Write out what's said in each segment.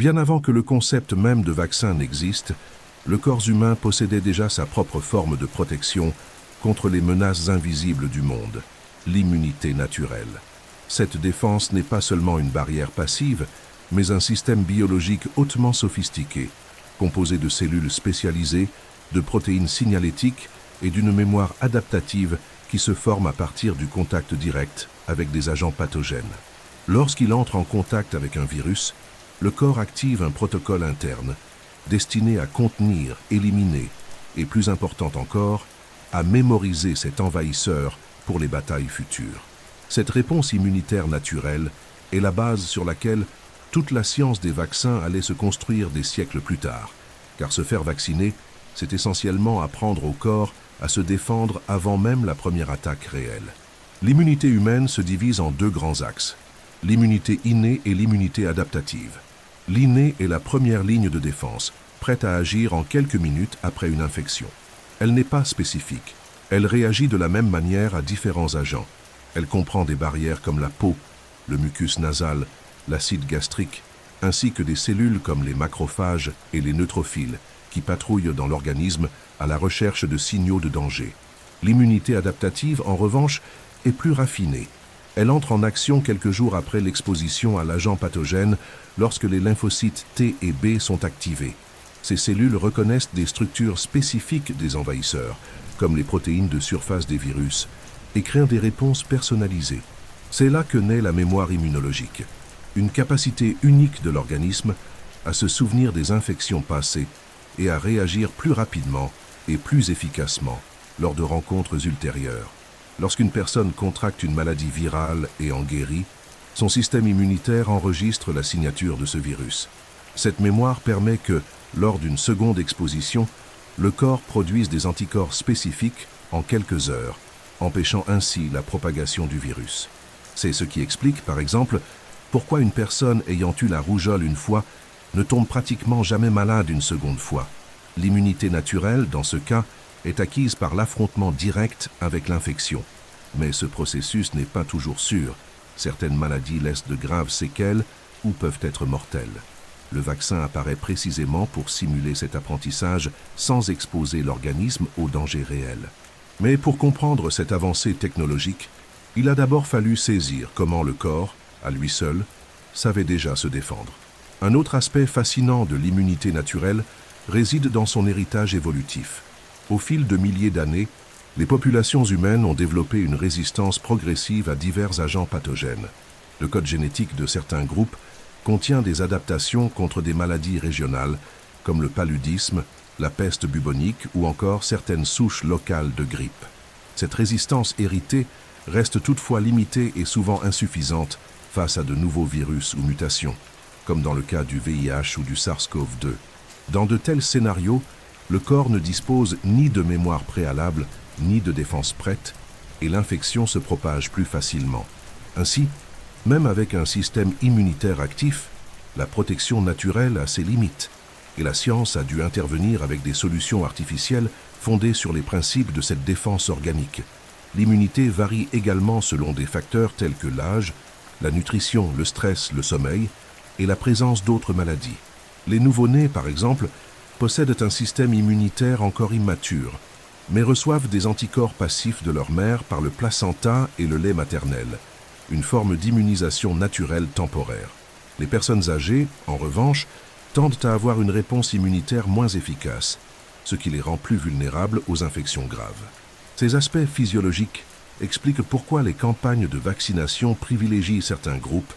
Bien avant que le concept même de vaccin n'existe, le corps humain possédait déjà sa propre forme de protection contre les menaces invisibles du monde, l'immunité naturelle. Cette défense n'est pas seulement une barrière passive, mais un système biologique hautement sophistiqué, composé de cellules spécialisées, de protéines signalétiques et d'une mémoire adaptative qui se forme à partir du contact direct avec des agents pathogènes. Lorsqu'il entre en contact avec un virus, le corps active un protocole interne, destiné à contenir, éliminer, et plus important encore, à mémoriser cet envahisseur pour les batailles futures. Cette réponse immunitaire naturelle est la base sur laquelle toute la science des vaccins allait se construire des siècles plus tard, car se faire vacciner, c'est essentiellement apprendre au corps à se défendre avant même la première attaque réelle. L'immunité humaine se divise en deux grands axes, l'immunité innée et l'immunité adaptative. L'innée est la première ligne de défense, prête à agir en quelques minutes après une infection. Elle n'est pas spécifique. Elle réagit de la même manière à différents agents. Elle comprend des barrières comme la peau, le mucus nasal, l'acide gastrique, ainsi que des cellules comme les macrophages et les neutrophiles, qui patrouillent dans l'organisme à la recherche de signaux de danger. L'immunité adaptative, en revanche, est plus raffinée. Elle entre en action quelques jours après l'exposition à l'agent pathogène lorsque les lymphocytes T et B sont activés. Ces cellules reconnaissent des structures spécifiques des envahisseurs, comme les protéines de surface des virus, et créent des réponses personnalisées. C'est là que naît la mémoire immunologique, une capacité unique de l'organisme à se souvenir des infections passées et à réagir plus rapidement et plus efficacement lors de rencontres ultérieures. Lorsqu'une personne contracte une maladie virale et en guérit, son système immunitaire enregistre la signature de ce virus. Cette mémoire permet que, lors d'une seconde exposition, le corps produise des anticorps spécifiques en quelques heures, empêchant ainsi la propagation du virus. C'est ce qui explique, par exemple, pourquoi une personne ayant eu la rougeole une fois ne tombe pratiquement jamais malade une seconde fois. L'immunité naturelle, dans ce cas, est acquise par l'affrontement direct avec l'infection. Mais ce processus n'est pas toujours sûr. Certaines maladies laissent de graves séquelles ou peuvent être mortelles. Le vaccin apparaît précisément pour simuler cet apprentissage sans exposer l'organisme aux dangers réels. Mais pour comprendre cette avancée technologique, il a d'abord fallu saisir comment le corps, à lui seul, savait déjà se défendre. Un autre aspect fascinant de l'immunité naturelle réside dans son héritage évolutif. Au fil de milliers d'années, les populations humaines ont développé une résistance progressive à divers agents pathogènes. Le code génétique de certains groupes contient des adaptations contre des maladies régionales, comme le paludisme, la peste bubonique ou encore certaines souches locales de grippe. Cette résistance héritée reste toutefois limitée et souvent insuffisante face à de nouveaux virus ou mutations, comme dans le cas du VIH ou du SARS-CoV-2. Dans de tels scénarios, le corps ne dispose ni de mémoire préalable, ni de défense prête, et l'infection se propage plus facilement. Ainsi, même avec un système immunitaire actif, la protection naturelle a ses limites, et la science a dû intervenir avec des solutions artificielles fondées sur les principes de cette défense organique. L'immunité varie également selon des facteurs tels que l'âge, la nutrition, le stress, le sommeil, et la présence d'autres maladies. Les nouveau-nés, par exemple, possèdent un système immunitaire encore immature, mais reçoivent des anticorps passifs de leur mère par le placenta et le lait maternel, une forme d'immunisation naturelle temporaire. Les personnes âgées, en revanche, tendent à avoir une réponse immunitaire moins efficace, ce qui les rend plus vulnérables aux infections graves. Ces aspects physiologiques expliquent pourquoi les campagnes de vaccination privilégient certains groupes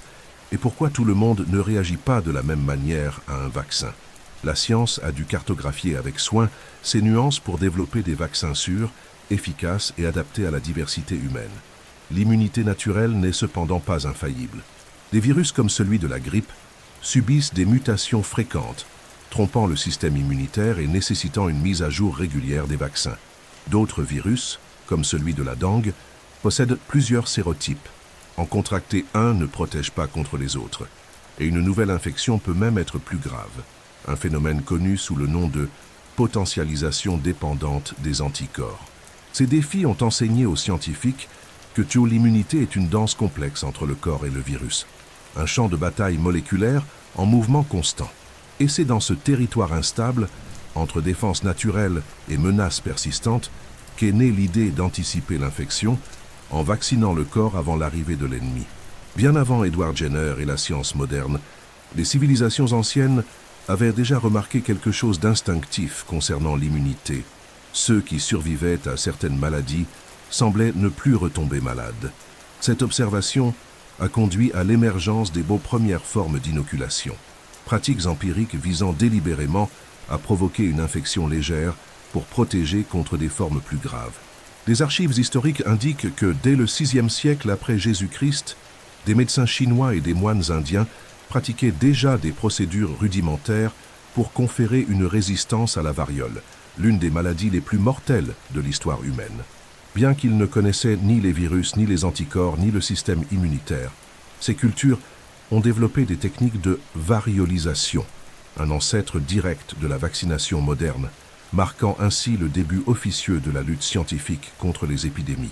et pourquoi tout le monde ne réagit pas de la même manière à un vaccin. La science a dû cartographier avec soin ces nuances pour développer des vaccins sûrs, efficaces et adaptés à la diversité humaine. L'immunité naturelle n'est cependant pas infaillible. Des virus comme celui de la grippe subissent des mutations fréquentes, trompant le système immunitaire et nécessitant une mise à jour régulière des vaccins. D'autres virus, comme celui de la dengue, possèdent plusieurs sérotypes. En contracter un ne protège pas contre les autres, et une nouvelle infection peut même être plus grave, un phénomène connu sous le nom de potentialisation dépendante des anticorps. Ces défis ont enseigné aux scientifiques que l'immunité est une danse complexe entre le corps et le virus, un champ de bataille moléculaire en mouvement constant. Et c'est dans ce territoire instable, entre défense naturelle et menaces persistantes, qu'est née l'idée d'anticiper l'infection en vaccinant le corps avant l'arrivée de l'ennemi. Bien avant Edward Jenner et la science moderne, les civilisations anciennes avaient déjà remarqué quelque chose d'instinctif concernant l'immunité. Ceux qui survivaient à certaines maladies semblaient ne plus retomber malades. Cette observation a conduit à l'émergence des premières formes d'inoculation, pratiques empiriques visant délibérément à provoquer une infection légère pour protéger contre des formes plus graves. Les archives historiques indiquent que dès le VIe siècle après Jésus-Christ, des médecins chinois et des moines indiens pratiquaient déjà des procédures rudimentaires pour conférer une résistance à la variole, l'une des maladies les plus mortelles de l'histoire humaine. Bien qu'ils ne connaissaient ni les virus, ni les anticorps, ni le système immunitaire, ces cultures ont développé des techniques de variolisation, un ancêtre direct de la vaccination moderne, marquant ainsi le début officieux de la lutte scientifique contre les épidémies.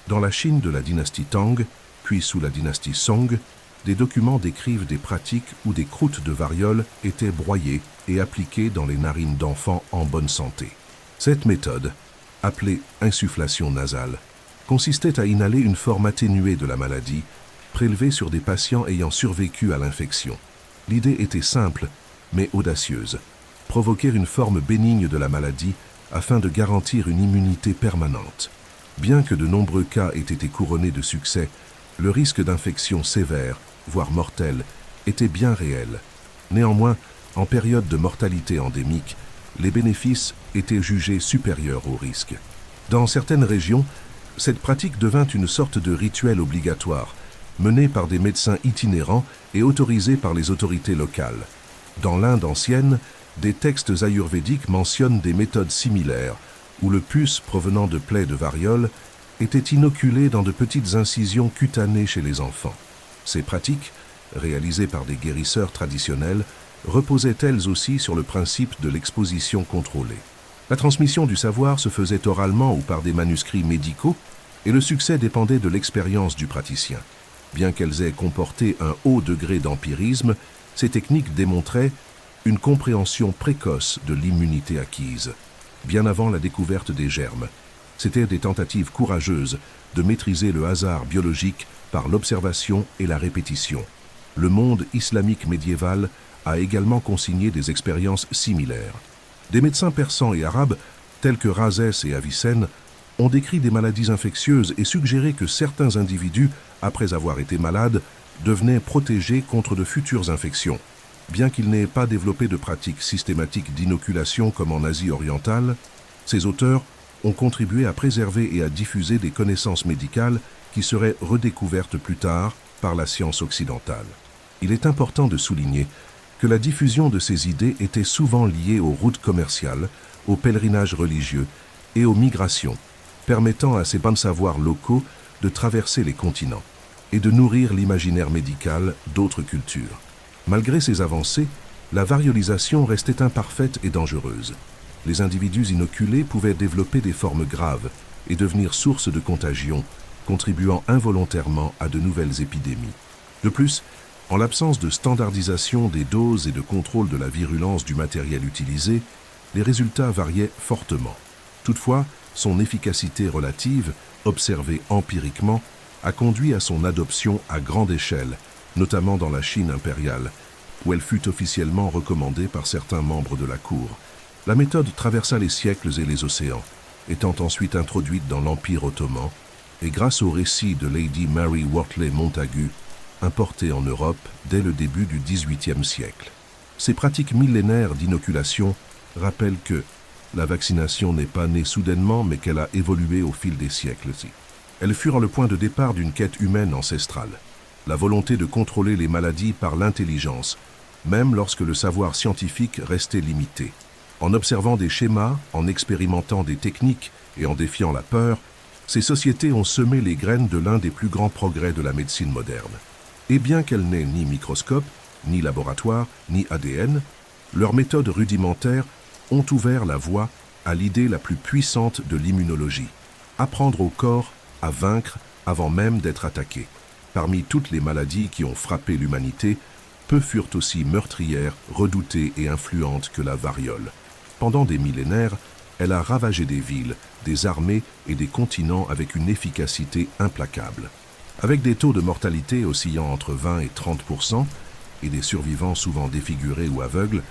Dans la Chine de la dynastie Tang, puis sous la dynastie Song, des documents décrivent des pratiques où des croûtes de variole étaient broyées et appliquées dans les narines d'enfants en bonne santé. Cette méthode, appelée insufflation nasale, consistait à inhaler une forme atténuée de la maladie, prélevée sur des patients ayant survécu à l'infection. L'idée était simple, mais audacieuse: provoquer une forme bénigne de la maladie afin de garantir une immunité permanente. Bien que de nombreux cas aient été couronnés de succès, le risque d'infection sévère, voire mortelle, était bien réel. Néanmoins, en période de mortalité endémique, les bénéfices étaient jugés supérieurs aux risques. Dans certaines régions, cette pratique devint une sorte de rituel obligatoire, mené par des médecins itinérants et autorisé par les autorités locales. Dans l'Inde ancienne, des textes ayurvédiques mentionnent des méthodes similaires, où le pus provenant de plaies de variole était inoculé dans de petites incisions cutanées chez les enfants. Ces pratiques, réalisées par des guérisseurs traditionnels, reposaient elles aussi sur le principe de l'exposition contrôlée. La transmission du savoir se faisait oralement ou par des manuscrits médicaux, et le succès dépendait de l'expérience du praticien. Bien qu'elles aient comporté un haut degré d'empirisme, ces techniques démontraient une compréhension précoce de l'immunité acquise, bien avant la découverte des germes. C'étaient des tentatives courageuses de maîtriser le hasard biologique par l'observation et la répétition. Le monde islamique médiéval a également consigné des expériences similaires. Des médecins persans et arabes, tels que Rhazès et Avicenne, ont décrit des maladies infectieuses et suggéré que certains individus, après avoir été malades, devenaient protégés contre de futures infections. Bien qu'ils n'aient pas développé de pratiques systématiques d'inoculation comme en Asie orientale, ces auteurs ont contribué à préserver et à diffuser des connaissances médicales qui seraient redécouvertes plus tard par la science occidentale. Il est important de souligner que la diffusion de ces idées était souvent liée aux routes commerciales, aux pèlerinages religieux et aux migrations, permettant à ces bons savoirs locaux de traverser les continents et de nourrir l'imaginaire médical d'autres cultures. Malgré ces avancées, la variolisation restait imparfaite et dangereuse. Les individus inoculés pouvaient développer des formes graves et devenir source de contagion, contribuant involontairement à de nouvelles épidémies. De plus, en l'absence de standardisation des doses et de contrôle de la virulence du matériel utilisé, les résultats variaient fortement. Toutefois, son efficacité relative, observée empiriquement, a conduit à son adoption à grande échelle, notamment dans la Chine impériale, où elle fut officiellement recommandée par certains membres de la cour. La méthode traversa les siècles et les océans, étant ensuite introduite dans l'Empire ottoman, et grâce au récit de Lady Mary Wortley Montagu, importé en Europe dès le début du XVIIIe siècle. Ces pratiques millénaires d'inoculation rappellent que la vaccination n'est pas née soudainement, mais qu'elle a évolué au fil des siècles. Elles furent le point de départ d'une quête humaine ancestrale, la volonté de contrôler les maladies par l'intelligence, même lorsque le savoir scientifique restait limité. En observant des schémas, en expérimentant des techniques et en défiant la peur, ces sociétés ont semé les graines de l'un des plus grands progrès de la médecine moderne. Et bien qu'elles n'aient ni microscope, ni laboratoire, ni ADN, leurs méthodes rudimentaires ont ouvert la voie à l'idée la plus puissante de l'immunologie: apprendre au corps à vaincre avant même d'être attaqué. Parmi toutes les maladies qui ont frappé l'humanité, peu furent aussi meurtrières, redoutées et influentes que la variole. Pendant des millénaires, elle a ravagé des villes, des armées et des continents avec une efficacité implacable. Avec des taux de mortalité oscillant entre 20 et 30% et des survivants souvent défigurés ou aveugles,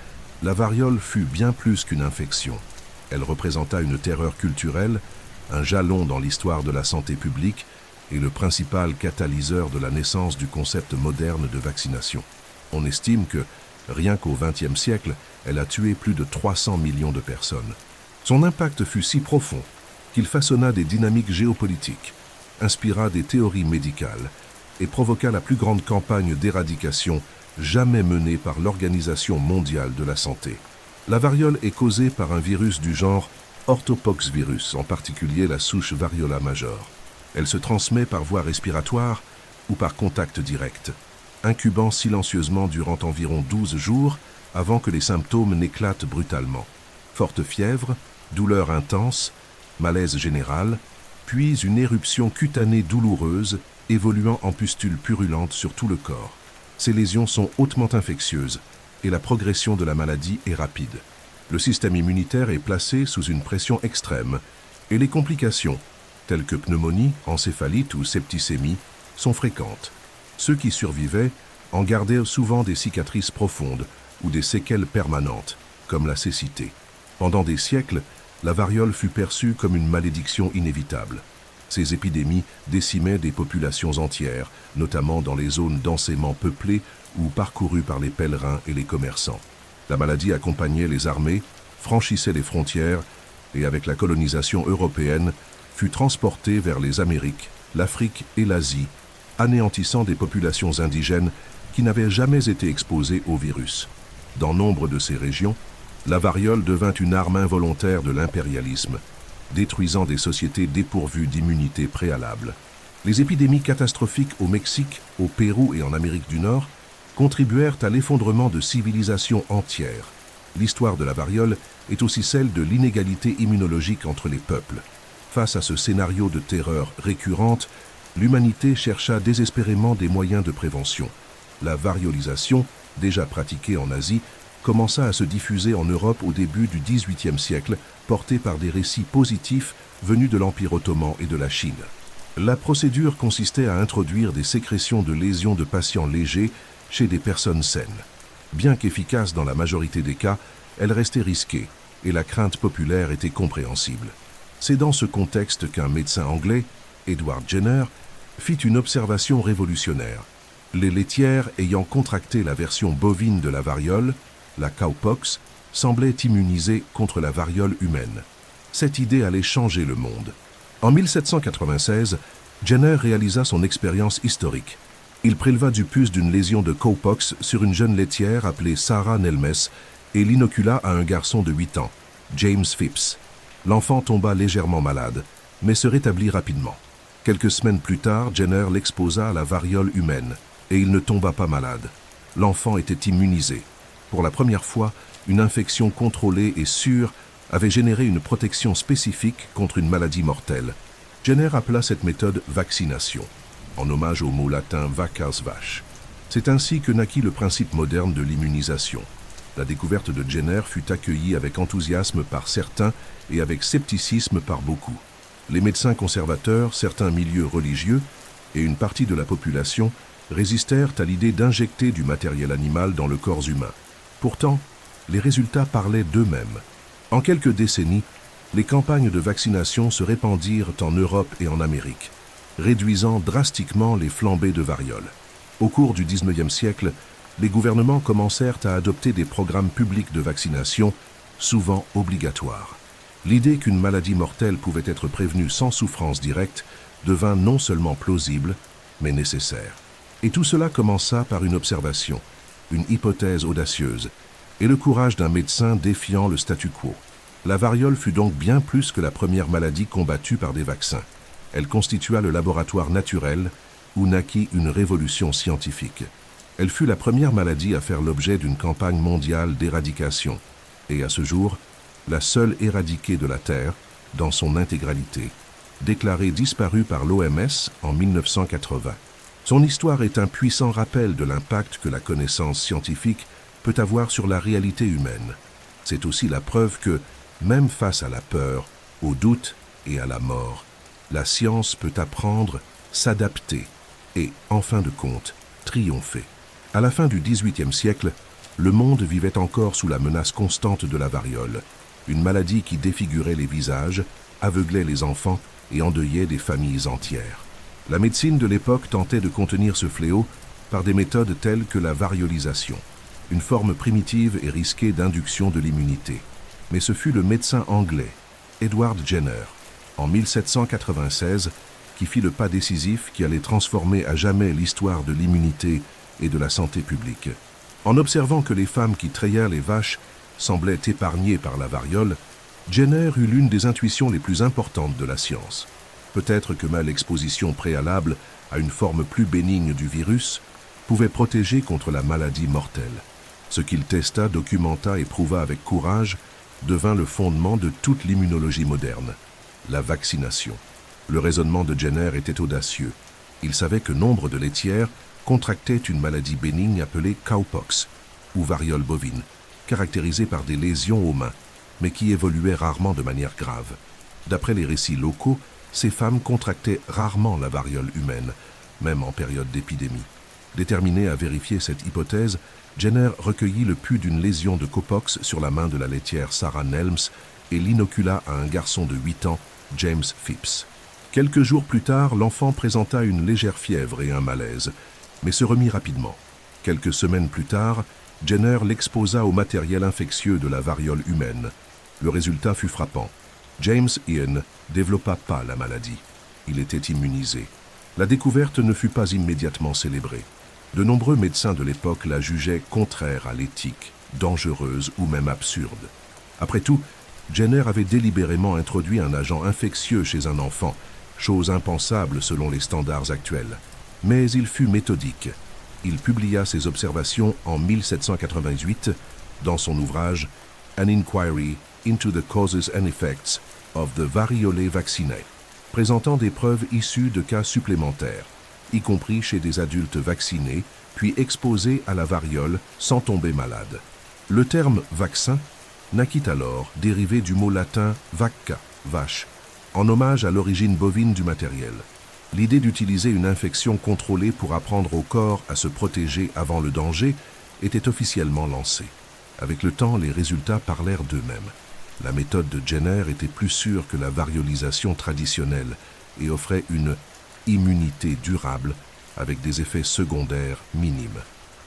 la variole fut bien plus qu'une infection. Elle représenta une terreur culturelle, un jalon dans l'histoire de la santé publique et le principal catalyseur de la naissance du concept moderne de vaccination. On estime que, rien qu'au XXe siècle, elle a tué plus de 300 millions de personnes. Son impact fut si profond qu'il façonna des dynamiques géopolitiques, inspira des théories médicales et provoqua la plus grande campagne d'éradication jamais menée par l'Organisation mondiale de la santé. La variole est causée par un virus du genre orthopoxvirus, en particulier la souche Variola major. Elle se transmet par voie respiratoire ou par contact direct, incubant silencieusement durant environ 12 jours avant que les symptômes n'éclatent brutalement. Forte fièvre, douleur intense, malaise général, puis une éruption cutanée douloureuse évoluant en pustules purulentes sur tout le corps. Ces lésions sont hautement infectieuses et la progression de la maladie est rapide. Le système immunitaire est placé sous une pression extrême et les complications, telles que pneumonie, encéphalite ou septicémie, sont fréquentes. Ceux qui survivaient en gardaient souvent des cicatrices profondes ou des séquelles permanentes, comme la cécité. Pendant des siècles, la variole fut perçue comme une malédiction inévitable. Ces épidémies décimaient des populations entières, notamment dans les zones densément peuplées ou parcourues par les pèlerins et les commerçants. La maladie accompagnait les armées, franchissait les frontières et, avec la colonisation européenne, fut transportée vers les Amériques, l'Afrique et l'Asie, anéantissant des populations indigènes qui n'avaient jamais été exposées au virus. Dans nombre de ces régions, la variole devint une arme involontaire de l'impérialisme, détruisant des sociétés dépourvues d'immunité préalable. Les épidémies catastrophiques au Mexique, au Pérou et en Amérique du Nord contribuèrent à l'effondrement de civilisations entières. L'histoire de la variole est aussi celle de l'inégalité immunologique entre les peuples. Face à ce scénario de terreur récurrente, l'humanité chercha désespérément des moyens de prévention. La variolisation, déjà pratiquée en Asie, commença à se diffuser en Europe au début du XVIIIe siècle, portée par des récits positifs venus de l'Empire ottoman et de la Chine. La procédure consistait à introduire des sécrétions de lésions de patients légers chez des personnes saines. Bien qu'efficace dans la majorité des cas, elle restait risquée et la crainte populaire était compréhensible. C'est dans ce contexte qu'un médecin anglais, Edward Jenner, fit une observation révolutionnaire. Les laitières ayant contracté la version bovine de la variole, la cowpox, semblaient immunisées contre la variole humaine. Cette idée allait changer le monde. En 1796, Jenner réalisa son expérience historique. Il préleva du pus d'une lésion de cowpox sur une jeune laitière appelée Sarah Nelmes et l'inocula à un garçon de 8 ans, James Phipps. L'enfant tomba légèrement malade, mais se rétablit rapidement. Quelques semaines plus tard, Jenner l'exposa à la variole humaine, et il ne tomba pas malade. L'enfant était immunisé. Pour la première fois, une infection contrôlée et sûre avait généré une protection spécifique contre une maladie mortelle. Jenner appela cette méthode vaccination, en hommage au mot latin vacas vache. C'est ainsi que naquit le principe moderne de l'immunisation. La découverte de Jenner fut accueillie avec enthousiasme par certains et avec scepticisme par beaucoup. Les médecins conservateurs, certains milieux religieux et une partie de la population résistèrent à l'idée d'injecter du matériel animal dans le corps humain. Pourtant, les résultats parlaient d'eux-mêmes. En quelques décennies, les campagnes de vaccination se répandirent en Europe et en Amérique, réduisant drastiquement les flambées de variole. Au cours du XIXe siècle, les gouvernements commencèrent à adopter des programmes publics de vaccination, souvent obligatoires. L'idée qu'une maladie mortelle pouvait être prévenue sans souffrance directe devint non seulement plausible, mais nécessaire. Et tout cela commença par une observation, une hypothèse audacieuse, et le courage d'un médecin défiant le statu quo. La variole fut donc bien plus que la première maladie combattue par des vaccins. Elle constitua le laboratoire naturel où naquit une révolution scientifique. Elle fut la première maladie à faire l'objet d'une campagne mondiale d'éradication, et à ce jour, la seule éradiquée de la Terre, dans son intégralité, déclarée disparue par l'OMS en 1980. Son histoire est un puissant rappel de l'impact que la connaissance scientifique peut avoir sur la réalité humaine. C'est aussi la preuve que, même face à la peur, au doute et à la mort, la science peut apprendre, s'adapter et, en fin de compte, triompher. À la fin du XVIIIe siècle, le monde vivait encore sous la menace constante de la variole, une maladie qui défigurait les visages, aveuglait les enfants et endeuillait des familles entières. La médecine de l'époque tentait de contenir ce fléau par des méthodes telles que la variolisation, une forme primitive et risquée d'induction de l'immunité. Mais ce fut le médecin anglais, Edward Jenner, en 1796, qui fit le pas décisif qui allait transformer à jamais l'histoire de l'immunité et de la santé publique. En observant que les femmes qui trayèrent les vaches semblaient épargnées par la variole, Jenner eut l'une des intuitions les plus importantes de la science. Peut-être que l'exposition préalable à une forme plus bénigne du virus pouvait protéger contre la maladie mortelle. Ce qu'il testa, documenta et prouva avec courage devint le fondement de toute l'immunologie moderne, la vaccination. Le raisonnement de Jenner était audacieux. Il savait que nombre de laitières contractaient une maladie bénigne appelée cowpox, ou variole bovine, caractérisée par des lésions aux mains, mais qui évoluait rarement de manière grave. D'après les récits locaux, ces femmes contractaient rarement la variole humaine, même en période d'épidémie. Déterminé à vérifier cette hypothèse, Jenner recueillit le pus d'une lésion de cowpox sur la main de la laitière Sarah Nelms et l'inocula à un garçon de 8 ans, James Phipps. Quelques jours plus tard, l'enfant présenta une légère fièvre et un malaise, mais se remit rapidement. Quelques semaines plus tard, Jenner l'exposa au matériel infectieux de la variole humaine. Le résultat fut frappant. James Ian développa pas la maladie. Il était immunisé. La découverte ne fut pas immédiatement célébrée. De nombreux médecins de l'époque la jugeaient contraire à l'éthique, dangereuse ou même absurde. Après tout, Jenner avait délibérément introduit un agent infectieux chez un enfant, chose impensable selon les standards actuels. Mais il fut méthodique. Il publia ses observations en 1788 dans son ouvrage An Inquiry into the Causes and Effects of the Variolae Vaccinae, présentant des preuves issues de cas supplémentaires, y compris chez des adultes vaccinés, puis exposés à la variole sans tomber malade. Le terme « vaccin » naquit alors, dérivé du mot latin « vacca », vache, en hommage à l'origine bovine du matériel. L'idée d'utiliser une infection contrôlée pour apprendre au corps à se protéger avant le danger était officiellement lancée. Avec le temps, les résultats parlèrent d'eux-mêmes. La méthode de Jenner était plus sûre que la variolisation traditionnelle et offrait une immunité durable avec des effets secondaires minimes.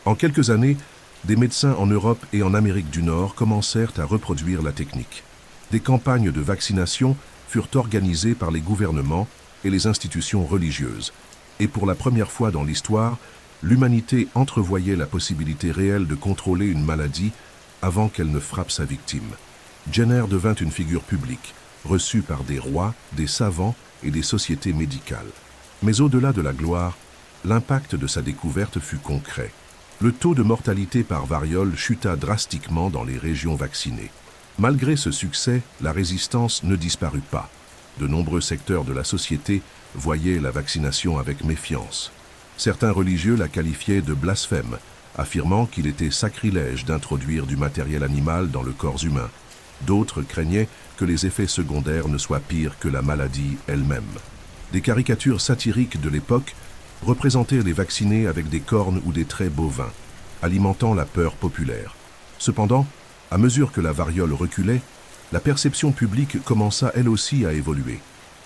En quelques années, des médecins en Europe et en Amérique du Nord commencèrent à reproduire la technique. Des campagnes de vaccination furent organisées par les gouvernements et les institutions religieuses. Et pour la première fois dans l'histoire, l'humanité entrevoyait la possibilité réelle de contrôler une maladie avant qu'elle ne frappe sa victime. Jenner devint une figure publique, reçue par des rois, des savants et des sociétés médicales. Mais au-delà de la gloire, l'impact de sa découverte fut concret. Le taux de mortalité par variole chuta drastiquement dans les régions vaccinées. Malgré ce succès, la résistance ne disparut pas. De nombreux secteurs de la société voyaient la vaccination avec méfiance. Certains religieux la qualifiaient de blasphème, affirmant qu'il était sacrilège d'introduire du matériel animal dans le corps humain. D'autres craignaient que les effets secondaires ne soient pires que la maladie elle-même. Des caricatures satiriques de l'époque représentaient les vaccinés avec des cornes ou des traits bovins, alimentant la peur populaire. Cependant, à mesure que la variole reculait, la perception publique commença elle aussi à évoluer.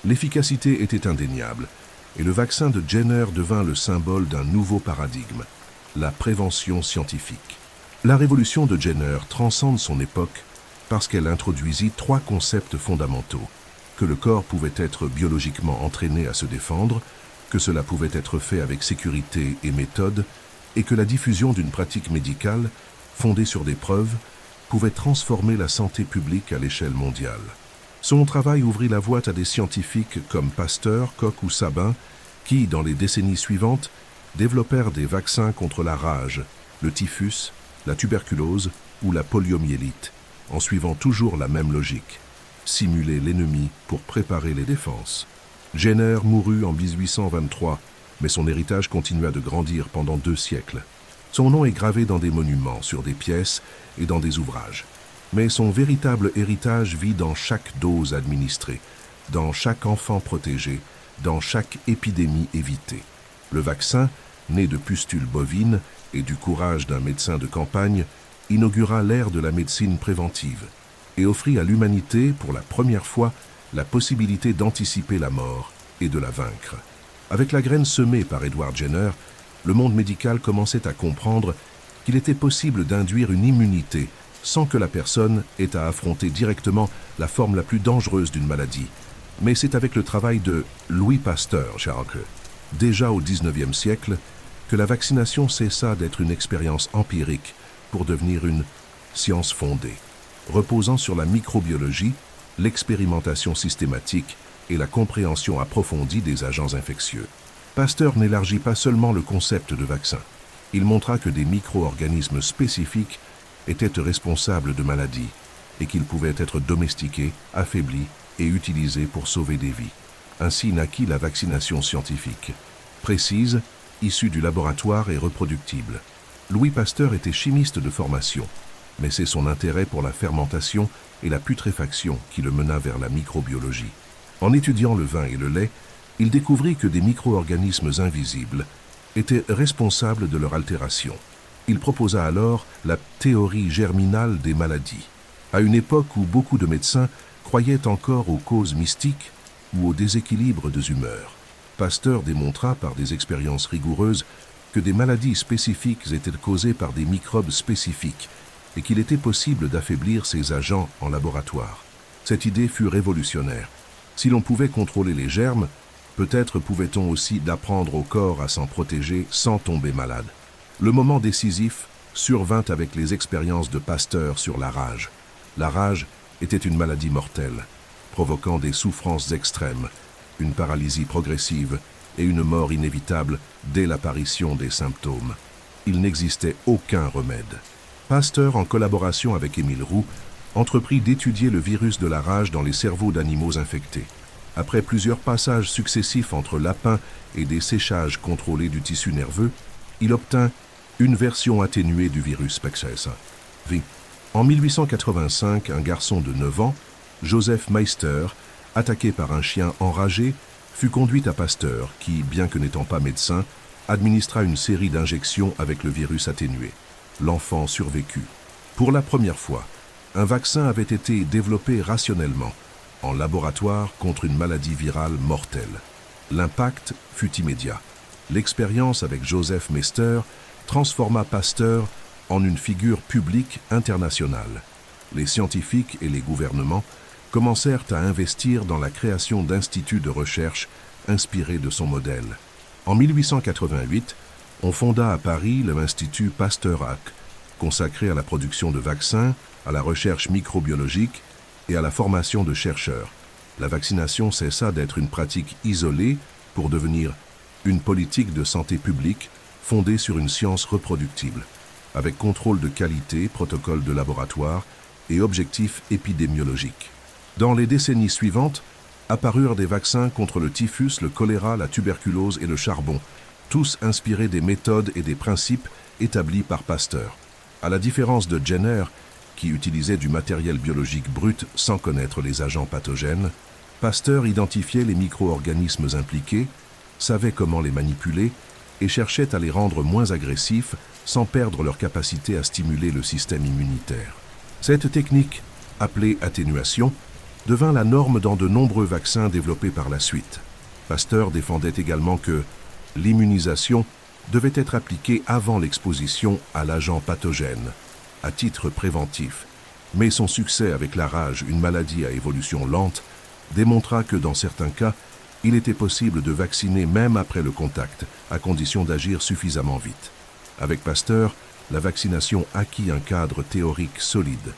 L'efficacité était indéniable, et le vaccin de Jenner devint le symbole d'un nouveau paradigme, la prévention scientifique. La révolution de Jenner transcende son époque parce qu'elle introduisit 3 concepts fondamentaux: que le corps pouvait être biologiquement entraîné à se défendre, que cela pouvait être fait avec sécurité et méthode, et que la diffusion d'une pratique médicale, fondée sur des preuves, pouvait transformer la santé publique à l'échelle mondiale. Son travail ouvrit la voie à des scientifiques comme Pasteur, Koch ou Sabin, qui, dans les décennies suivantes, développèrent des vaccins contre la rage, le typhus, la tuberculose ou la poliomyélite, en suivant toujours la même logique: simuler l'ennemi pour préparer les défenses. Jenner mourut en 1823 mais son héritage continua de grandir pendant 2 siècles. Son nom est gravé dans des monuments, sur des pièces et dans des ouvrages. Mais son véritable héritage vit dans chaque dose administrée, dans chaque enfant protégé, dans chaque épidémie évitée. Le vaccin, né de pustules bovines et du courage d'un médecin de campagne, inaugura l'ère de la médecine préventive et offrit à l'humanité, pour la première fois, la possibilité d'anticiper la mort et de la vaincre. Avec la graine semée par Edward Jenner, le monde médical commençait à comprendre qu'il était possible d'induire une immunité sans que la personne ait à affronter directement la forme la plus dangereuse d'une maladie. Mais c'est avec le travail de Louis Pasteur, Charles, déjà au XIXe siècle, que la vaccination cessa d'être une expérience empirique pour devenir une science fondée, reposant sur la microbiologie, l'expérimentation systématique et la compréhension approfondie des agents infectieux. Pasteur n'élargit pas seulement le concept de vaccin. Il montra que des micro-organismes spécifiques étaient responsables de maladies et qu'ils pouvaient être domestiqués, affaiblis et utilisés pour sauver des vies. Ainsi naquit la vaccination scientifique, précise, issue du laboratoire et reproductible. Louis Pasteur était chimiste de formation, mais c'est son intérêt pour la fermentation et la putréfaction qui le mena vers la microbiologie. En étudiant le vin et le lait, il découvrit que des micro-organismes invisibles étaient responsables de leur altération. Il proposa alors la théorie germinale des maladies, à une époque où beaucoup de médecins croyaient encore aux causes mystiques ou aux déséquilibres des humeurs. Pasteur démontra par des expériences rigoureuses que des maladies spécifiques étaient causées par des microbes spécifiques et qu'il était possible d'affaiblir ces agents en laboratoire. Cette idée fut révolutionnaire. Si l'on pouvait contrôler les germes, peut-être pouvait-on aussi apprendre au corps à s'en protéger sans tomber malade. Le moment décisif survint avec les expériences de Pasteur sur la rage. La rage était une maladie mortelle, provoquant des souffrances extrêmes, une paralysie progressive et une mort inévitable dès l'apparition des symptômes. Il n'existait aucun remède. Pasteur, en collaboration avec Émile Roux, entreprit d'étudier le virus de la rage dans les cerveaux d'animaux infectés. Après plusieurs passages successifs entre lapins et des séchages contrôlés du tissu nerveux, il obtint une version atténuée du virus PEXA-V. En 1885, un garçon de 9 ans, Joseph Meister, attaqué par un chien enragé, fut conduit à Pasteur qui, bien que n'étant pas médecin, administra une série d'injections avec le virus atténué. L'enfant survécut. Pour la première fois, un vaccin avait été développé rationnellement, en laboratoire contre une maladie virale mortelle. L'impact fut immédiat. L'expérience avec Joseph Meister transforma Pasteur en une figure publique internationale. Les scientifiques et les gouvernements commencèrent à investir dans la création d'instituts de recherche inspirés de son modèle. En 1888, on fonda à Paris l'Institut Pasteur-AC, consacré à la production de vaccins, à la recherche microbiologique et à la formation de chercheurs. La vaccination cessa d'être une pratique isolée pour devenir une politique de santé publique fondée sur une science reproductible, avec contrôle de qualité, protocole de laboratoire et objectifs épidémiologiques. Dans les décennies suivantes, apparurent des vaccins contre le typhus, le choléra, la tuberculose et le charbon, tous inspirés des méthodes et des principes établis par Pasteur. À la différence de Jenner, qui utilisait du matériel biologique brut sans connaître les agents pathogènes, Pasteur identifiait les micro-organismes impliqués, savait comment les manipuler et cherchait à les rendre moins agressifs sans perdre leur capacité à stimuler le système immunitaire. Cette technique, appelée atténuation, devint la norme dans de nombreux vaccins développés par la suite. Pasteur défendait également que l'immunisation devait être appliquée avant l'exposition à l'agent pathogène, à titre préventif. Mais son succès avec la rage, une maladie à évolution lente, démontra que dans certains cas, il était possible de vacciner même après le contact, à condition d'agir suffisamment vite. Avec Pasteur, la vaccination acquit un cadre théorique solide.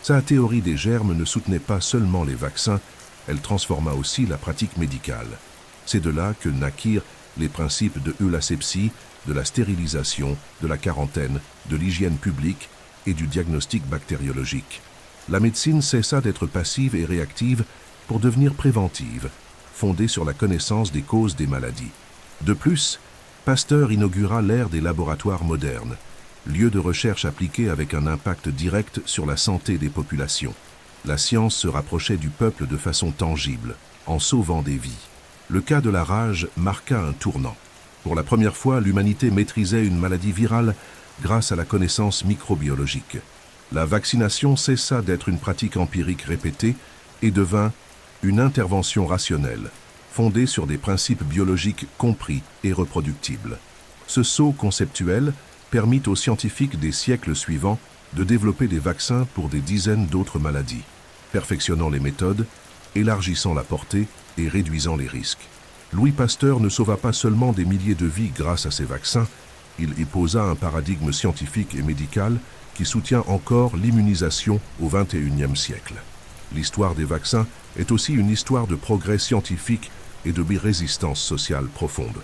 Sa théorie des germes ne soutenait pas seulement les vaccins, elle transforma aussi la pratique médicale. C'est de là que naquirent les principes de l'asepsie, de la stérilisation, de la quarantaine, de l'hygiène publique et du diagnostic bactériologique. La médecine cessa d'être passive et réactive pour devenir préventive, fondée sur la connaissance des causes des maladies. De plus, Pasteur inaugura l'ère des laboratoires modernes, lieux de recherche appliqués avec un impact direct sur la santé des populations. La science se rapprochait du peuple de façon tangible, en sauvant des vies. Le cas de la rage marqua un tournant. Pour la première fois, l'humanité maîtrisait une maladie virale grâce à la connaissance microbiologique. La vaccination cessa d'être une pratique empirique répétée et devint une intervention rationnelle, fondée sur des principes biologiques compris et reproductibles. Ce saut conceptuel permit aux scientifiques des siècles suivants de développer des vaccins pour des dizaines d'autres maladies, perfectionnant les méthodes, élargissant la portée et réduisant les risques. Louis Pasteur ne sauva pas seulement des milliers de vies grâce à ces vaccins, il y posa un paradigme scientifique et médical qui soutient encore l'immunisation au XXIe siècle. L'histoire des vaccins est aussi une histoire de progrès scientifique et de résistance sociale profonde.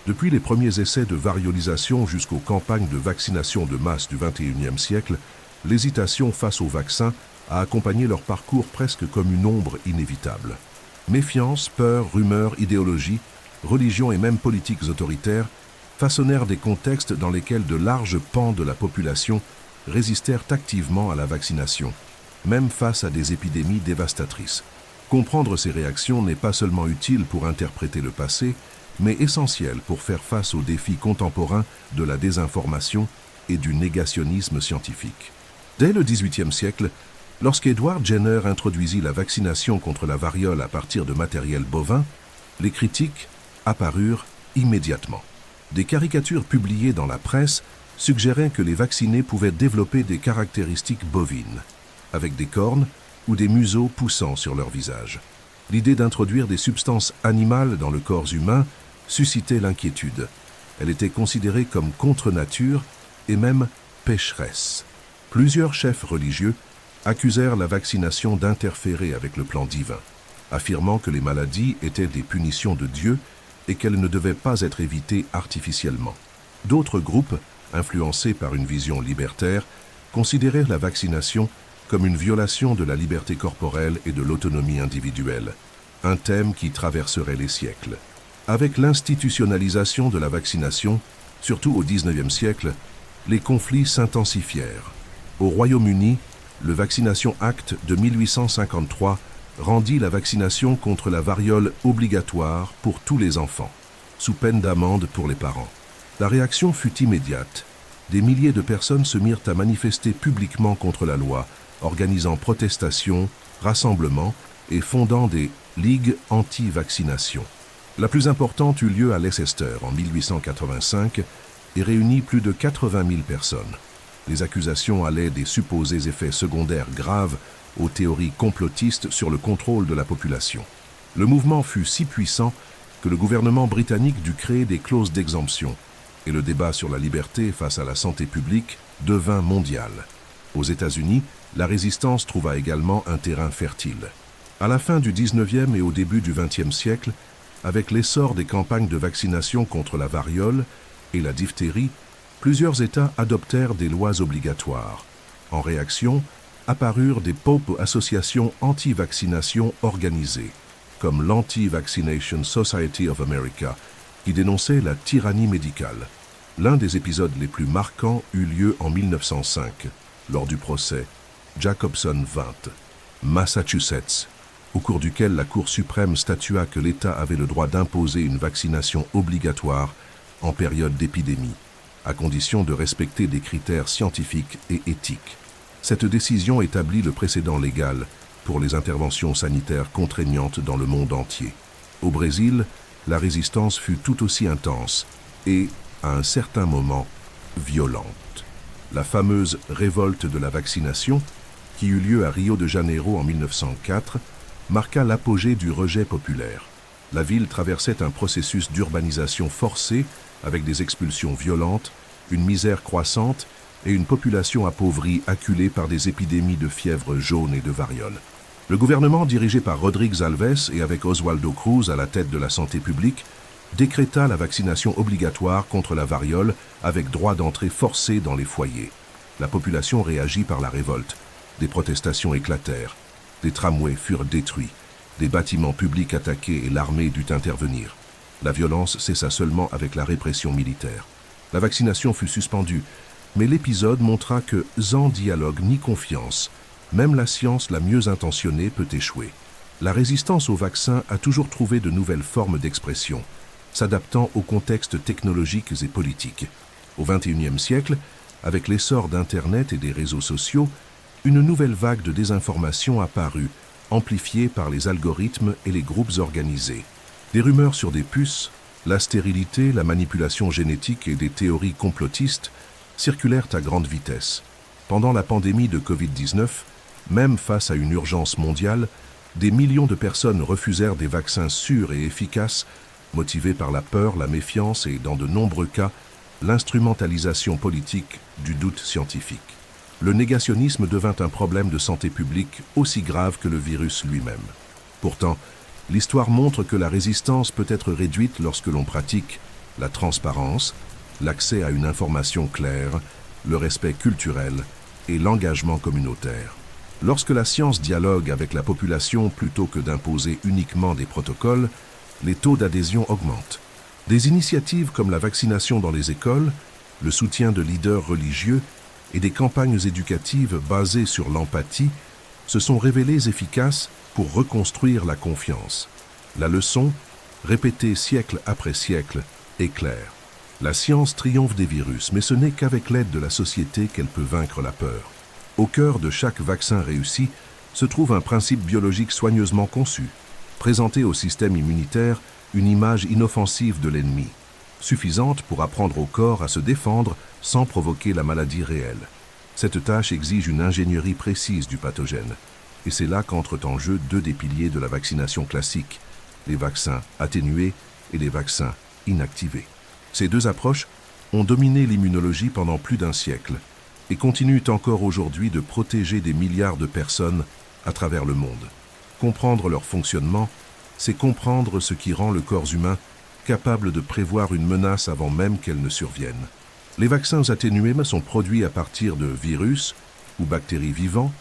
Depuis les premiers essais de variolisation jusqu'aux campagnes de vaccination de masse du XXIe siècle, l'hésitation face aux vaccins a accompagné leur parcours presque comme une ombre inévitable. Méfiance, peur, rumeurs, idéologie, religion et même politiques autoritaires façonnèrent des contextes dans lesquels de larges pans de la population résistèrent activement à la vaccination, même face à des épidémies dévastatrices. Comprendre ces réactions n'est pas seulement utile pour interpréter le passé, mais essentiel pour faire face aux défis contemporains de la désinformation et du négationnisme scientifique. Dès le XVIIIe siècle, lorsqu'Edward Jenner introduisit la vaccination contre la variole à partir de matériel bovin, les critiques apparurent immédiatement. Des caricatures publiées dans la presse suggéraient que les vaccinés pouvaient développer des caractéristiques bovines, avec des cornes ou des museaux poussant sur leur visage. L'idée d'introduire des substances animales dans le corps humain suscitait l'inquiétude. Elle était considérée comme contre nature et même pécheresse. Plusieurs chefs religieux accusèrent la vaccination d'interférer avec le plan divin, affirmant que les maladies étaient des punitions de Dieu et qu'elles ne devaient pas être évitées artificiellement. D'autres groupes, influencés par une vision libertaire, considérèrent la vaccination comme une violation de la liberté corporelle et de l'autonomie individuelle, un thème qui traverserait les siècles. Avec l'institutionnalisation de la vaccination, surtout au XIXe siècle, les conflits s'intensifièrent. Au Royaume-Uni, le Vaccination Act de 1853 rendit la vaccination contre la variole obligatoire pour tous les enfants, sous peine d'amende pour les parents. La réaction fut immédiate. Des milliers de personnes se mirent à manifester publiquement contre la loi, organisant protestations, rassemblements et fondant des ligues anti-vaccination. La plus importante eut lieu à Leicester en 1885 et réunit plus de 80 000 personnes. Les accusations allaient des supposés effets secondaires graves aux théories complotistes sur le contrôle de la population. Le mouvement fut si puissant que le gouvernement britannique dut créer des clauses d'exemption, et le débat sur la liberté face à la santé publique devint mondial. Aux États-Unis, la résistance trouva également un terrain fertile. À la fin du XIXe et au début du XXe siècle, avec l'essor des campagnes de vaccination contre la variole et la diphtérie, plusieurs États adoptèrent des lois obligatoires. En réaction, apparurent des pauvres associations anti-vaccination organisées, comme l'Anti-Vaccination Society of America, qui dénonçait la tyrannie médicale. L'un des épisodes les plus marquants eut lieu en 1905, lors du procès Jacobson 20, Massachusetts, au cours duquel la Cour suprême statua que l'État avait le droit d'imposer une vaccination obligatoire en période d'épidémie, à condition de respecter des critères scientifiques et éthiques. Cette décision établit le précédent légal pour les interventions sanitaires contraignantes dans le monde entier. Au Brésil, la résistance fut tout aussi intense et, à un certain moment, violente. La fameuse révolte de la vaccination, qui eut lieu à Rio de Janeiro en 1904, marqua l'apogée du rejet populaire. La ville traversait un processus d'urbanisation forcée avec des expulsions violentes, une misère croissante et une population appauvrie acculée par des épidémies de fièvre jaune et de variole. Le gouvernement, dirigé par Rodrigues Alves et avec Oswaldo Cruz à la tête de la santé publique, décréta la vaccination obligatoire contre la variole avec droit d'entrée forcé dans les foyers. La population réagit par la révolte. Des protestations éclatèrent. Des tramways furent détruits. Des bâtiments publics attaqués et l'armée dut intervenir. La violence cessa seulement avec la répression militaire. La vaccination fut suspendue, mais l'épisode montra que, sans dialogue ni confiance, même la science la mieux intentionnée peut échouer. La résistance au vaccin a toujours trouvé de nouvelles formes d'expression, s'adaptant aux contextes technologiques et politiques. Au XXIe siècle, avec l'essor d'Internet et des réseaux sociaux, une nouvelle vague de désinformation apparut, amplifiée par les algorithmes et les groupes organisés. Des rumeurs sur des puces, la stérilité, la manipulation génétique et des théories complotistes circulèrent à grande vitesse. Pendant la pandémie de Covid-19, même face à une urgence mondiale, des millions de personnes refusèrent des vaccins sûrs et efficaces, motivés par la peur, la méfiance et, dans de nombreux cas, l'instrumentalisation politique du doute scientifique. Le négationnisme devint un problème de santé publique aussi grave que le virus lui-même. Pourtant, l'histoire montre que la résistance peut être réduite lorsque l'on pratique la transparence, l'accès à une information claire, le respect culturel et l'engagement communautaire. Lorsque la science dialogue avec la population plutôt que d'imposer uniquement des protocoles, les taux d'adhésion augmentent. Des initiatives comme la vaccination dans les écoles, le soutien de leaders religieux et des campagnes éducatives basées sur l'empathie se sont révélées efficaces pour reconstruire la confiance. La leçon, répétée siècle après siècle, est claire. La science triomphe des virus, mais ce n'est qu'avec l'aide de la société qu'elle peut vaincre la peur. Au cœur de chaque vaccin réussi se trouve un principe biologique soigneusement conçu, présenter au système immunitaire une image inoffensive de l'ennemi, suffisante pour apprendre au corps à se défendre sans provoquer la maladie réelle. Cette tâche exige une ingénierie précise du pathogène, et c'est là qu'entrent en jeu deux des piliers de la vaccination classique, les vaccins atténués et les vaccins inactivés. Ces deux approches ont dominé l'immunologie pendant plus d'un siècle et continuent encore aujourd'hui de protéger des milliards de personnes à travers le monde. Comprendre leur fonctionnement, c'est comprendre ce qui rend le corps humain capable de prévoir une menace avant même qu'elle ne survienne. Les vaccins atténués sont produits à partir de virus ou bactéries vivants,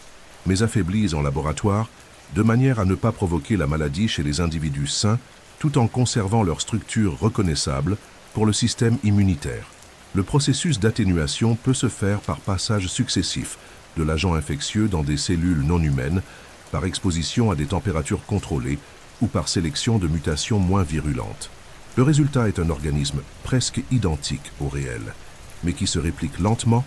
mais affaiblis en laboratoire, de manière à ne pas provoquer la maladie chez les individus sains, tout en conservant leur structure reconnaissable pour le système immunitaire. Le processus d'atténuation peut se faire par passage successif de l'agent infectieux dans des cellules non humaines, par exposition à des températures contrôlées ou par sélection de mutations moins virulentes. Le résultat est un organisme presque identique au réel, mais qui se réplique lentement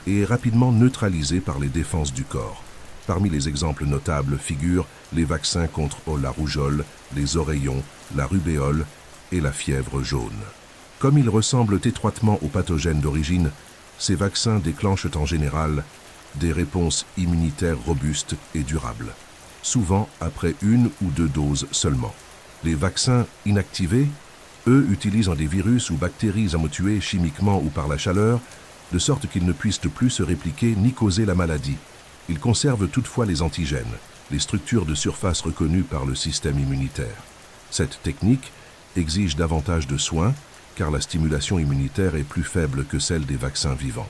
et est rapidement neutralisé par les défenses du corps. Parmi les exemples notables figurent les vaccins contre la rougeole, les oreillons, la rubéole et la fièvre jaune. Comme ils ressemblent étroitement aux pathogènes d'origine, ces vaccins déclenchent en général des réponses immunitaires robustes et durables, souvent après 1 ou 2 doses seulement. Les vaccins inactivés, eux, utilisent des virus ou bactéries à tuer chimiquement ou par la chaleur, de sorte qu'ils ne puissent plus se répliquer ni causer la maladie. Ils conservent toutefois les antigènes, les structures de surface reconnues par le système immunitaire. Cette technique exige davantage de soins, car la stimulation immunitaire est plus faible que celle des vaccins vivants.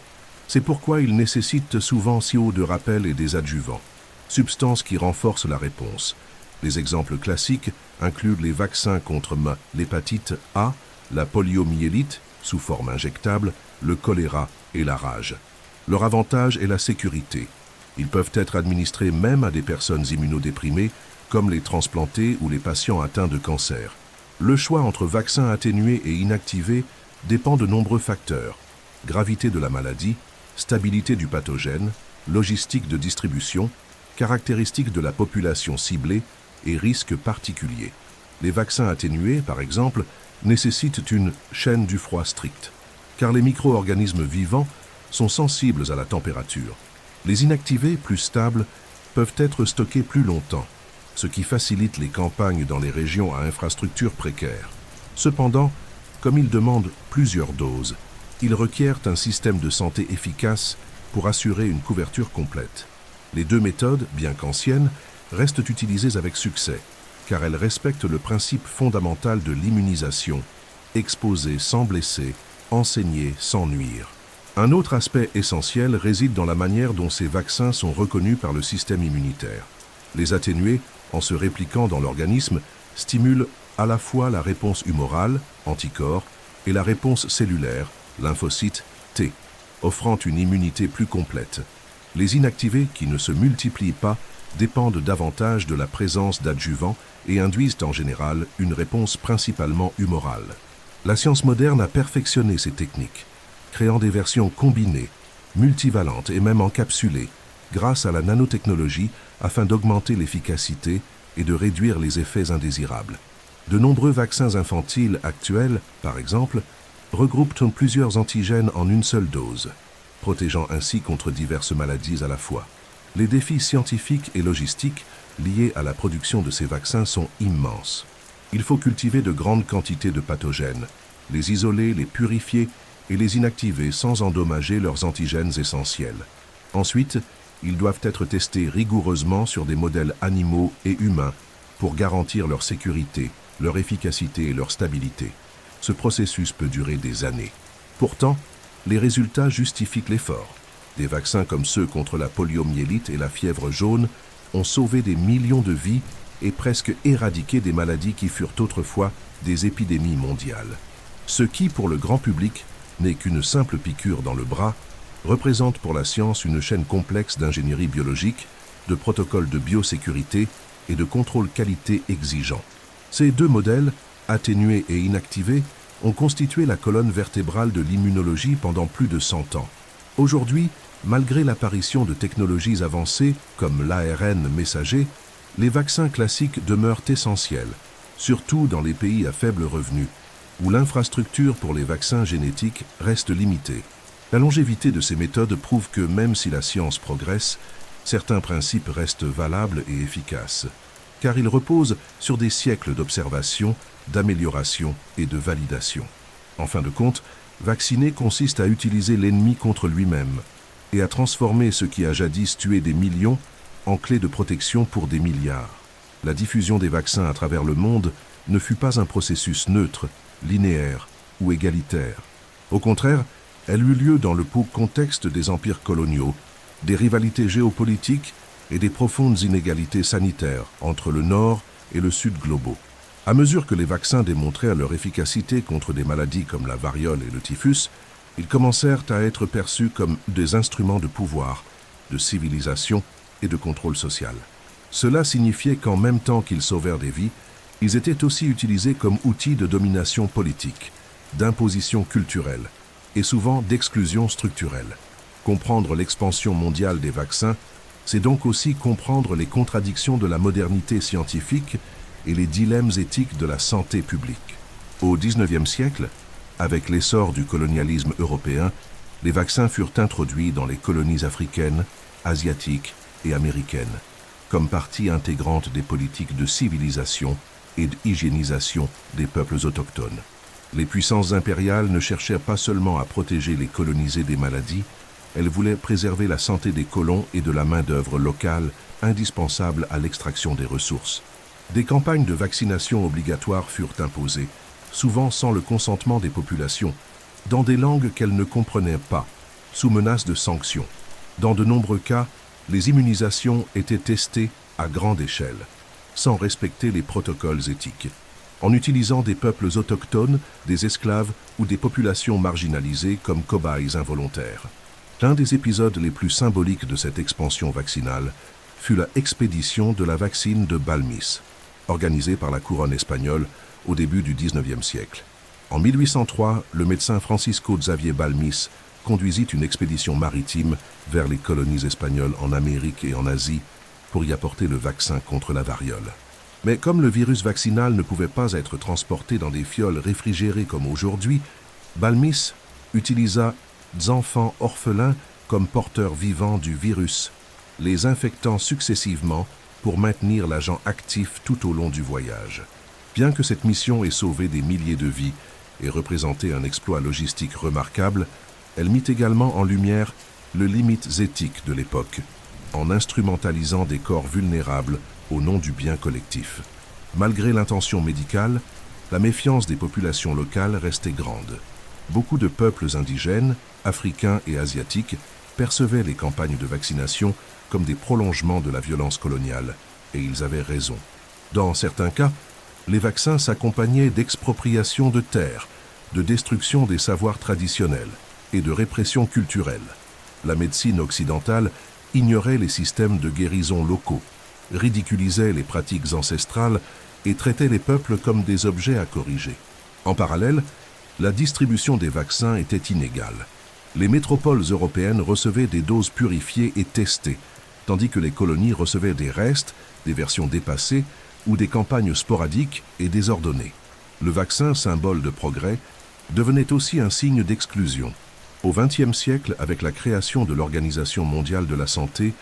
C'est pourquoi ils nécessitent souvent si haut de rappel et des adjuvants, substances qui renforcent la réponse. Les exemples classiques incluent les vaccins contre l'hépatite A, la poliomyélite, sous forme injectable, le choléra et la rage. Leur avantage est la sécurité. Ils peuvent être administrés même à des personnes immunodéprimées, comme les transplantés ou les patients atteints de cancer. Le choix entre vaccins atténués et inactivés dépend de nombreux facteurs: gravité de la maladie, stabilité du pathogène, logistique de distribution, caractéristiques de la population ciblée et risques particuliers. Les vaccins atténués, par exemple, nécessitent une chaîne du froid stricte, car les micro-organismes vivants sont sensibles à la température. Les inactivés, plus stables, peuvent être stockés plus longtemps, ce qui facilite les campagnes dans les régions à infrastructures précaires. Cependant, comme ils demandent plusieurs doses, ils requièrent un système de santé efficace pour assurer une couverture complète. Les deux méthodes, bien qu'anciennes, restent utilisées avec succès, car elles respectent le principe fondamental de l'immunisation: exposer sans blesser, enseigner sans nuire. Un autre aspect essentiel réside dans la manière dont ces vaccins sont reconnus par le système immunitaire. Les atténués, en se répliquant dans l'organisme, stimulent à la fois la réponse humorale, anticorps, et la réponse cellulaire, lymphocytes T, offrant une immunité plus complète. Les inactivés, qui ne se multiplient pas, dépendent davantage de la présence d'adjuvants et induisent en général une réponse principalement humorale. La science moderne a perfectionné ces techniques, créant des versions combinées, multivalentes et même encapsulées, grâce à la nanotechnologie afin d'augmenter l'efficacité et de réduire les effets indésirables. De nombreux vaccins infantiles actuels, par exemple, regroupent plusieurs antigènes en une seule dose, protégeant ainsi contre diverses maladies à la fois. Les défis scientifiques et logistiques liés à la production de ces vaccins sont immenses. Il faut cultiver de grandes quantités de pathogènes, les isoler, les purifier et les inactiver sans endommager leurs antigènes essentiels. Ensuite, ils doivent être testés rigoureusement sur des modèles animaux et humains pour garantir leur sécurité, leur efficacité et leur stabilité. Ce processus peut durer des années. Pourtant, les résultats justifient l'effort. Des vaccins comme ceux contre la poliomyélite et la fièvre jaune ont sauvé des millions de vies et presque éradiqué des maladies qui furent autrefois des épidémies mondiales. Ce qui, pour le grand public, n'est qu'une simple piqûre dans le bras, représente pour la science une chaîne complexe d'ingénierie biologique, de protocoles de biosécurité et de contrôle qualité exigeants. Ces deux modèles, atténués et inactivés, ont constitué la colonne vertébrale de l'immunologie pendant plus de 100 ans. Aujourd'hui, malgré l'apparition de technologies avancées comme l'ARN messager, les vaccins classiques demeurent essentiels, surtout dans les pays à faible revenu, où l'infrastructure pour les vaccins génétiques reste limitée. La longévité de ces méthodes prouve que même si la science progresse, certains principes restent valables et efficaces, car ils reposent sur des siècles d'observation, d'amélioration et de validation. En fin de compte, vacciner consiste à utiliser l'ennemi contre lui-même et à transformer ce qui a jadis tué des millions en clé de protection pour des milliards. La diffusion des vaccins à travers le monde ne fut pas un processus neutre, linéaire ou égalitaire. Au contraire, elle eut lieu dans le contexte des empires coloniaux, des rivalités géopolitiques et des profondes inégalités sanitaires entre le Nord et le Sud globaux. À mesure que les vaccins démontrèrent leur efficacité contre des maladies comme la variole et le typhus, ils commencèrent à être perçus comme des instruments de pouvoir, de civilisation et de contrôle social. Cela signifiait qu'en même temps qu'ils sauvèrent des vies, ils étaient aussi utilisés comme outils de domination politique, d'imposition culturelle et souvent d'exclusion structurelle. Comprendre l'expansion mondiale des vaccins, c'est donc aussi comprendre les contradictions de la modernité scientifique et les dilemmes éthiques de la santé publique. Au XIXe siècle, avec l'essor du colonialisme européen, les vaccins furent introduits dans les colonies africaines, asiatiques et américaines, comme partie intégrante des politiques de civilisation et d'hygiénisation des peuples autochtones. Les puissances impériales ne cherchèrent pas seulement à protéger les colonisés des maladies, elles voulaient préserver la santé des colons et de la main-d'œuvre locale indispensable à l'extraction des ressources. Des campagnes de vaccination obligatoires furent imposées, souvent sans le consentement des populations, dans des langues qu'elles ne comprenaient pas, sous menace de sanctions. Dans de nombreux cas, les immunisations étaient testées à grande échelle, sans respecter les protocoles éthiques, en utilisant des peuples autochtones, des esclaves ou des populations marginalisées comme cobayes involontaires. L'un des épisodes les plus symboliques de cette expansion vaccinale fut la expédition de la vaccine de Balmis, organisée par la couronne espagnole au début du XIXe siècle. En 1803, le médecin Francisco Xavier Balmis conduisit une expédition maritime vers les colonies espagnoles en Amérique et en Asie pour y apporter le vaccin contre la variole. Mais comme le virus vaccinal ne pouvait pas être transporté dans des fioles réfrigérées comme aujourd'hui, Balmis utilisa des enfants orphelins comme porteurs vivants du virus, les infectant successivement pour maintenir l'agent actif tout au long du voyage. Bien que cette mission ait sauvé des milliers de vies et représenté un exploit logistique remarquable, elle mit également en lumière les limites éthiques de l'époque, en instrumentalisant des corps vulnérables au nom du bien collectif. Malgré l'intention médicale, la méfiance des populations locales restait grande. Beaucoup de peuples indigènes, africains et asiatiques percevaient les campagnes de vaccination comme des prolongements de la violence coloniale, et ils avaient raison. Dans certains cas, Les vaccins s'accompagnaient d'expropriation de terres, de destruction des savoirs traditionnels et de répression culturelle. La médecine occidentale ignorait les systèmes de guérison locaux, ridiculisait les pratiques ancestrales et traitait les peuples comme des objets à corriger. En parallèle, la distribution des vaccins était inégale. Les métropoles européennes recevaient des doses purifiées et testées, tandis que les colonies recevaient des restes, des versions dépassées ou des campagnes sporadiques et désordonnées. Le vaccin, symbole de progrès, devenait aussi un signe d'exclusion. Au XXe siècle, avec la création de l'Organisation mondiale de la santé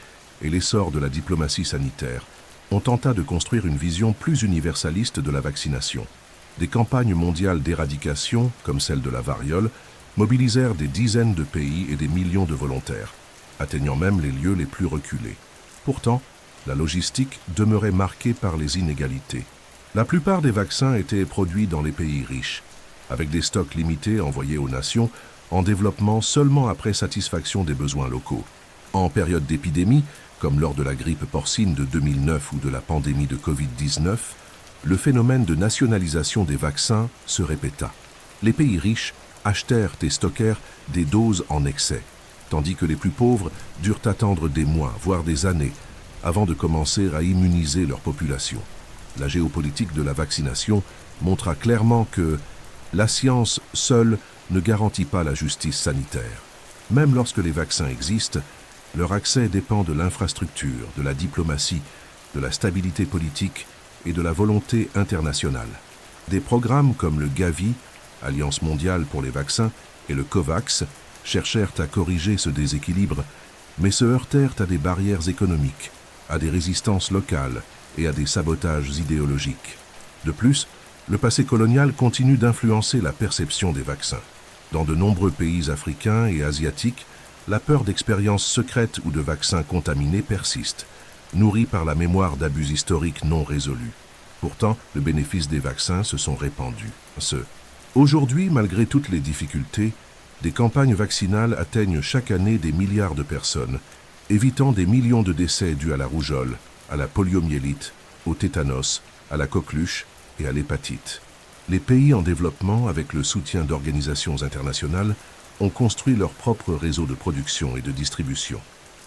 et l'essor de la diplomatie sanitaire, on tenta de construire une vision plus universaliste de la vaccination. Des campagnes mondiales d'éradication, comme celle de la variole, mobilisèrent des dizaines de pays et des millions de volontaires, atteignant même les lieux les plus reculés. Pourtant, la logistique demeurait marquée par les inégalités. La plupart des vaccins étaient produits dans les pays riches, avec des stocks limités envoyés aux nations en développement seulement après satisfaction des besoins locaux. En période d'épidémie, comme lors de la grippe porcine de 2009 ou de la pandémie de Covid-19, le phénomène de nationalisation des vaccins se répéta. Les pays riches achetèrent et stockèrent des doses en excès, tandis que les plus pauvres durent attendre des mois, voire des années, avant de commencer à immuniser leur population. La géopolitique de la vaccination montra clairement que la science seule ne garantit pas la justice sanitaire. Même lorsque les vaccins existent, leur accès dépend de l'infrastructure, de la diplomatie, de la stabilité politique et de la volonté internationale. Des programmes comme le Gavi, Alliance mondiale pour les vaccins, et le COVAX cherchèrent à corriger ce déséquilibre, mais se heurtèrent à des barrières économiques, à des résistances locales et à des sabotages idéologiques. De plus, le passé colonial continue d'influencer la perception des vaccins. Dans de nombreux pays africains et asiatiques, la peur d'expériences secrètes ou de vaccins contaminés persiste, nourrie par la mémoire d'abus historiques non résolus. Pourtant, le bénéfice des vaccins se sont répandus. Aujourd'hui, malgré toutes les difficultés, des campagnes vaccinales atteignent chaque année des milliards de personnes, évitant des millions de décès dus à la rougeole, à la poliomyélite, au tétanos, à la coqueluche et à l'hépatite. Les pays en développement, avec le soutien d'organisations internationales, ont construit leur propre réseau de production et de distribution.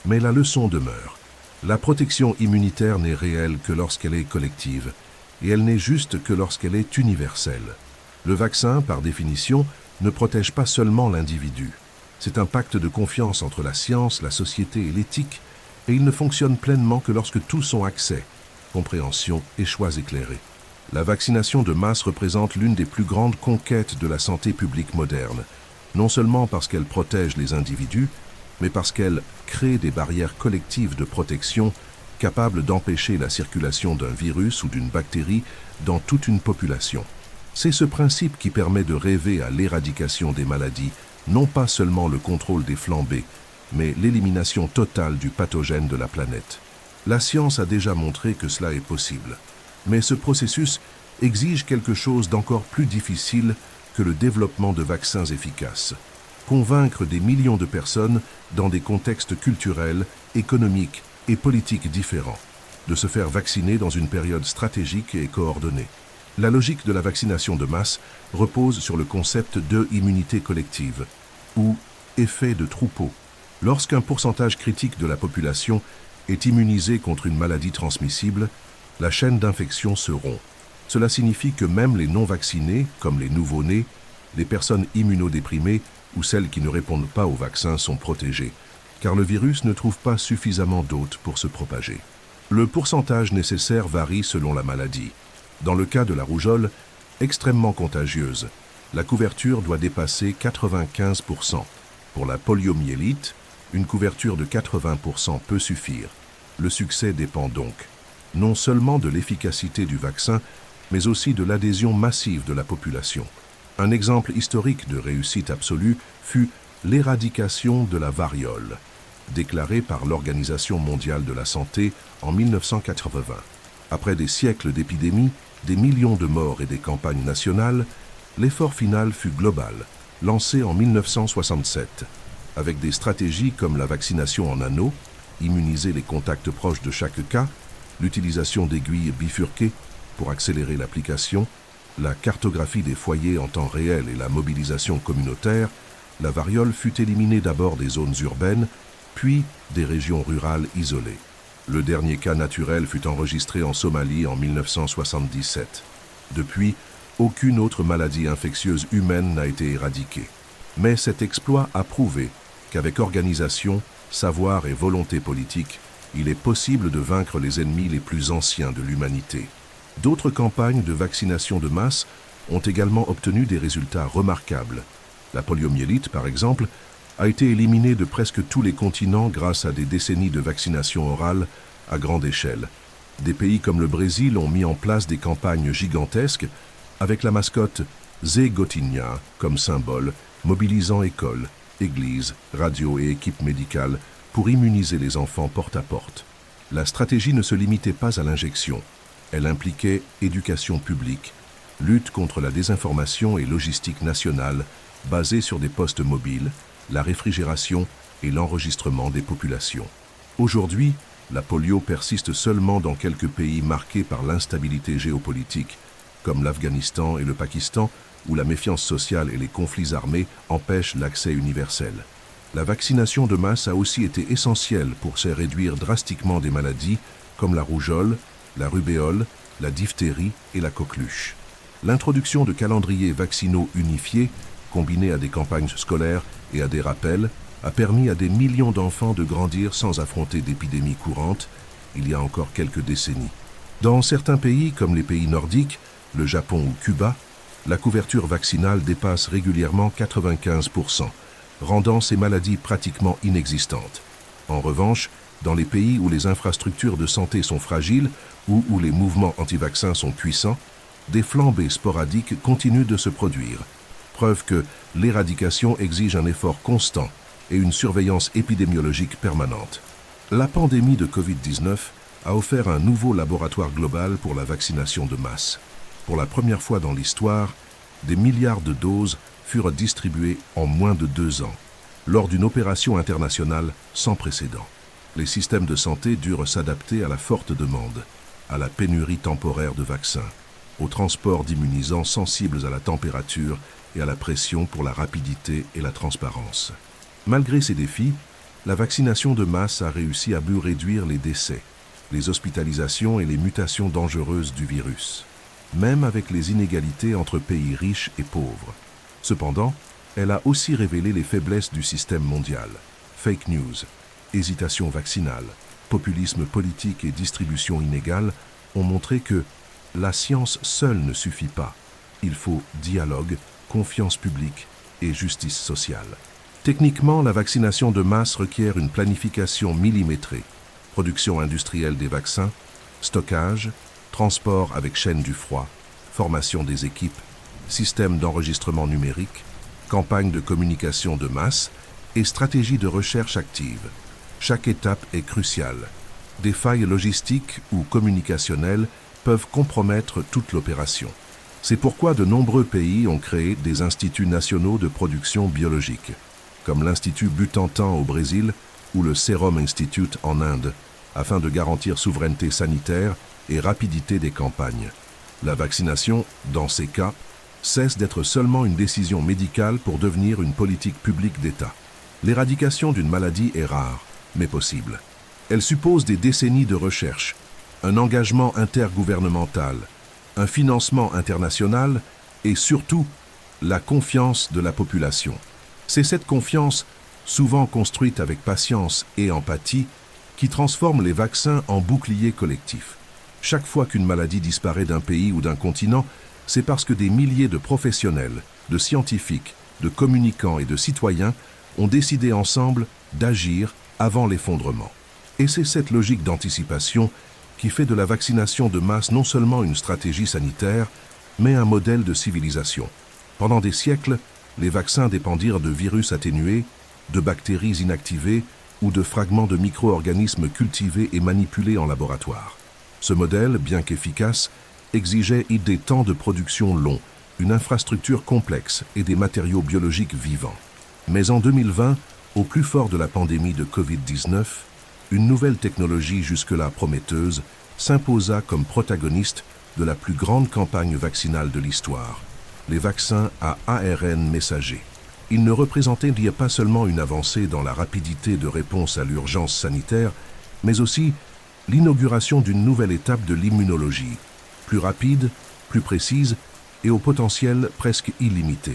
Mais la leçon demeure. La protection immunitaire n'est réelle que lorsqu'elle est collective, et elle n'est juste que lorsqu'elle est universelle. Le vaccin, par définition, ne protège pas seulement l'individu. C'est un pacte de confiance entre la science, la société et l'éthique, et il ne fonctionne pleinement que lorsque tous ont accès, compréhension et choix éclairés. La vaccination de masse représente l'une des plus grandes conquêtes de la santé publique moderne, non seulement parce qu'elle protège les individus, mais parce qu'elle crée des barrières collectives de protection capables d'empêcher la circulation d'un virus ou d'une bactérie dans toute une population. C'est ce principe qui permet de rêver à l'éradication des maladies, non pas seulement le contrôle des flambées, mais l'élimination totale du pathogène de la planète. La science a déjà montré que cela est possible, mais ce processus exige quelque chose d'encore plus difficile que le développement de vaccins efficaces. Convaincre des millions de personnes dans des contextes culturels, économiques et politiques différents, de se faire vacciner dans une période stratégique et coordonnée. La logique de la vaccination de masse repose sur le concept de immunité collective, ou effet de troupeau. Lorsqu'un pourcentage critique de la population est immunisé contre une maladie transmissible, la chaîne d'infection se rompt. Cela signifie que même les non-vaccinés, comme les nouveau-nés, les personnes immunodéprimées ou celles qui ne répondent pas au vaccin sont protégées, car le virus ne trouve pas suffisamment d'hôtes pour se propager. Le pourcentage nécessaire varie selon la maladie. Dans le cas de la rougeole, extrêmement contagieuse, la couverture doit dépasser 95%. Pour la poliomyélite, une couverture de 80% peut suffire. Le succès dépend donc non seulement de l'efficacité du vaccin, mais aussi de l'adhésion massive de la population. Un exemple historique de réussite absolue fut l'éradication de la variole, déclarée par l'Organisation mondiale de la santé en 1980. Après des siècles d'épidémies, des millions de morts et des campagnes nationales, l'effort final fut global, lancé en 1967, avec des stratégies comme la vaccination en anneaux, immuniser les contacts proches de chaque cas, l'utilisation d'aiguilles bifurquées Pour accélérer l'application, la cartographie des foyers en temps réel et la mobilisation communautaire, la variole fut éliminée d'abord des zones urbaines, puis des régions rurales isolées. Le dernier cas naturel fut enregistré en Somalie en 1977. Depuis, aucune autre maladie infectieuse humaine n'a été éradiquée. Mais cet exploit a prouvé qu'avec organisation, savoir et volonté politique, il est possible de vaincre les ennemis les plus anciens de l'humanité. D'autres campagnes de vaccination de masse ont également obtenu des résultats remarquables. La poliomyélite, par exemple, a été éliminée de presque tous les continents grâce à des décennies de vaccination orale à grande échelle. Des pays comme le Brésil ont mis en place des campagnes gigantesques avec la mascotte Zegotinha comme symbole, mobilisant écoles, églises, radios et équipes médicales pour immuniser les enfants porte à porte. La stratégie ne se limitait pas à l'injection. Elle impliquait éducation publique, lutte contre la désinformation et logistique nationale basée sur des postes mobiles, la réfrigération et l'enregistrement des populations. Aujourd'hui, la polio persiste seulement dans quelques pays marqués par l'instabilité géopolitique, comme l'Afghanistan et le Pakistan, où la méfiance sociale et les conflits armés empêchent l'accès universel. La vaccination de masse a aussi été essentielle pour réduire drastiquement des maladies comme la rougeole, la rubéole, la diphtérie et la coqueluche. L'introduction de calendriers vaccinaux unifiés, combinés à des campagnes scolaires et à des rappels, a permis à des millions d'enfants de grandir sans affronter d'épidémies courantes il y a encore quelques décennies. Dans certains pays, comme les pays nordiques, le Japon ou Cuba, la couverture vaccinale dépasse régulièrement 95%, rendant ces maladies pratiquement inexistantes. En revanche, dans les pays où les infrastructures de santé sont fragiles ou où les mouvements anti-vaccins sont puissants, des flambées sporadiques continuent de se produire. Preuve que l'éradication exige un effort constant et une surveillance épidémiologique permanente. La pandémie de Covid-19 a offert un nouveau laboratoire global pour la vaccination de masse. Pour la première fois dans l'histoire, des milliards de doses furent distribuées en moins de 2 ans, lors d'une opération internationale sans précédent. Les systèmes de santé durent s'adapter à la forte demande, à la pénurie temporaire de vaccins, au transport d'immunisants sensibles à la température et à la pression pour la rapidité et la transparence. Malgré ces défis, la vaccination de masse a réussi à réduire les décès, les hospitalisations et les mutations dangereuses du virus, même avec les inégalités entre pays riches et pauvres. Cependant, elle a aussi révélé les faiblesses du système mondial. Fake news, hésitation vaccinale, populisme politique et distribution inégale ont montré que la science seule ne suffit pas. Il faut dialogue, confiance publique et justice sociale. Techniquement, la vaccination de masse requiert une planification millimétrée, production industrielle des vaccins, stockage, transport avec chaîne du froid, formation des équipes, système d'enregistrement numérique, campagne de communication de masse et stratégie de recherche active. Chaque étape est cruciale. Des failles logistiques ou communicationnelles peuvent compromettre toute l'opération. C'est pourquoi de nombreux pays ont créé des instituts nationaux de production biologique, comme l'Institut Butantan au Brésil ou le Serum Institute en Inde, afin de garantir souveraineté sanitaire et rapidité des campagnes. La vaccination, dans ces cas, cesse d'être seulement une décision médicale pour devenir une politique publique d'État. L'éradication d'une maladie est rare, mais possible. Elle suppose des décennies de recherche, un engagement intergouvernemental, un financement international et surtout la confiance de la population. C'est cette confiance, souvent construite avec patience et empathie, qui transforme les vaccins en boucliers collectifs. Chaque fois qu'une maladie disparaît d'un pays ou d'un continent, c'est parce que des milliers de professionnels, de scientifiques, de communicants et de citoyens ont décidé ensemble d'agir avant l'effondrement. Et c'est cette logique d'anticipation qui fait de la vaccination de masse non seulement une stratégie sanitaire, mais un modèle de civilisation. Pendant des siècles, les vaccins dépendirent de virus atténués, de bactéries inactivées ou de fragments de micro-organismes cultivés et manipulés en laboratoire. Ce modèle, bien qu'efficace, exigeait des temps de production longs, une infrastructure complexe et des matériaux biologiques vivants. Mais en 2020, au plus fort de la pandémie de Covid-19, une nouvelle technologie jusque-là prometteuse s'imposa comme protagoniste de la plus grande campagne vaccinale de l'histoire, les vaccins à ARN messager. Ils ne représentaient pas seulement une avancée dans la rapidité de réponse à l'urgence sanitaire, mais aussi l'inauguration d'une nouvelle étape de l'immunologie, plus rapide, plus précise et au potentiel presque illimité.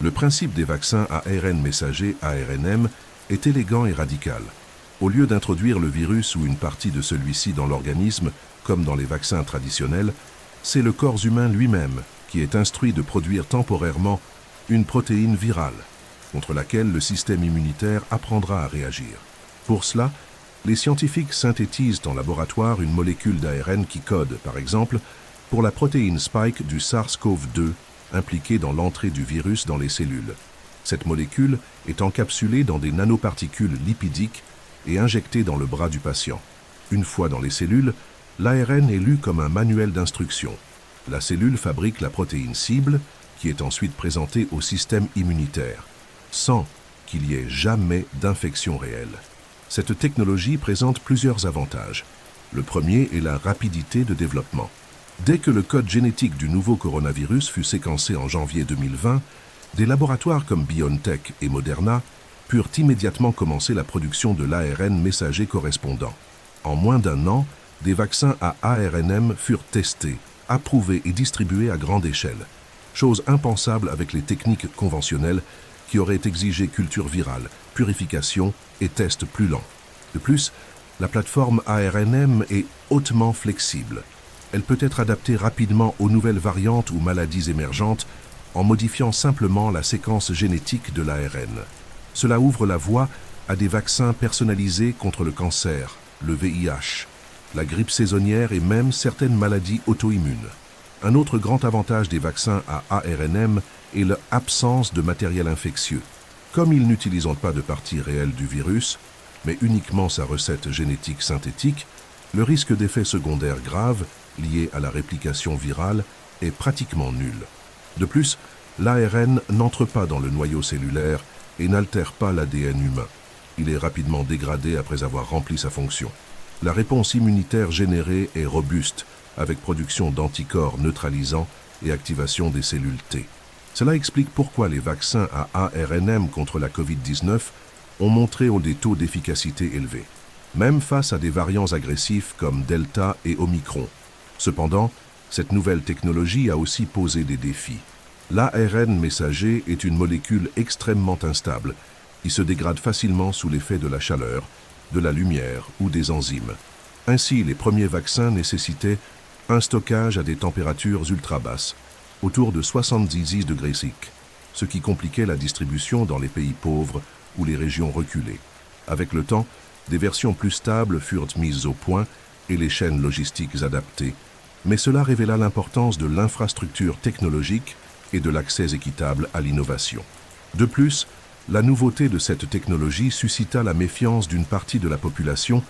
Le principe des vaccins à ARN messager, ARNM, est élégant et radical. Au lieu d'introduire le virus ou une partie de celui-ci dans l'organisme, comme dans les vaccins traditionnels, c'est le corps humain lui-même qui est instruit de produire temporairement une protéine virale, contre laquelle le système immunitaire apprendra à réagir. Pour cela, les scientifiques synthétisent en laboratoire une molécule d'ARN qui code, par exemple, pour la protéine spike du SARS-CoV-2 impliquée dans l'entrée du virus dans les cellules. Cette molécule est encapsulée dans des nanoparticules lipidiques et injectée dans le bras du patient. Une fois dans les cellules, l'ARN est lu comme un manuel d'instruction. La cellule fabrique la protéine cible, qui est ensuite présentée au système immunitaire, sans qu'il y ait jamais d'infection réelle. Cette technologie présente plusieurs avantages. Le premier est la rapidité de développement. Dès que le code génétique du nouveau coronavirus fut séquencé en janvier 2020, des laboratoires comme BioNTech et Moderna purent immédiatement commencer la production de l'ARN messager correspondant. En moins d'un an, des vaccins à ARNM furent testés, approuvés et distribués à grande échelle, chose impensable avec les techniques conventionnelles qui auraient exigé culture virale, purification et tests plus lents. De plus, la plateforme ARNM est hautement flexible. Elle peut être adaptée rapidement aux nouvelles variantes ou maladies émergentes en modifiant simplement la séquence génétique de l'ARN. Cela ouvre la voie à des vaccins personnalisés contre le cancer, le VIH, la grippe saisonnière et même certaines maladies auto-immunes. Un autre grand avantage des vaccins à ARNM est l'absence de matériel infectieux. Comme ils n'utilisent pas de partie réelle du virus, mais uniquement sa recette génétique synthétique, le risque d'effets secondaires graves liés à la réplication virale est pratiquement nul. De plus, l'ARN n'entre pas dans le noyau cellulaire et n'altère pas l'ADN humain. Il est rapidement dégradé après avoir rempli sa fonction. La réponse immunitaire générée est robuste, avec production d'anticorps neutralisants et activation des cellules T. Cela explique pourquoi les vaccins à ARNM contre la COVID-19 ont montré des taux d'efficacité élevés, même face à des variants agressifs comme Delta et Omicron. Cependant, cette nouvelle technologie a aussi posé des défis. L'ARN messager est une molécule extrêmement instable, qui se dégrade facilement sous l'effet de la chaleur, de la lumière ou des enzymes. Ainsi, les premiers vaccins nécessitaient un stockage à des températures ultra basses, autour de 70 degrés C, ce qui compliquait la distribution dans les pays pauvres ou les régions reculées. Avec le temps, des versions plus stables furent mises au point et les chaînes logistiques adaptées, mais cela révéla l'importance de l'infrastructure technologique et de l'accès équitable à l'innovation. De plus, la nouveauté de cette technologie suscita la méfiance d'une partie de la population,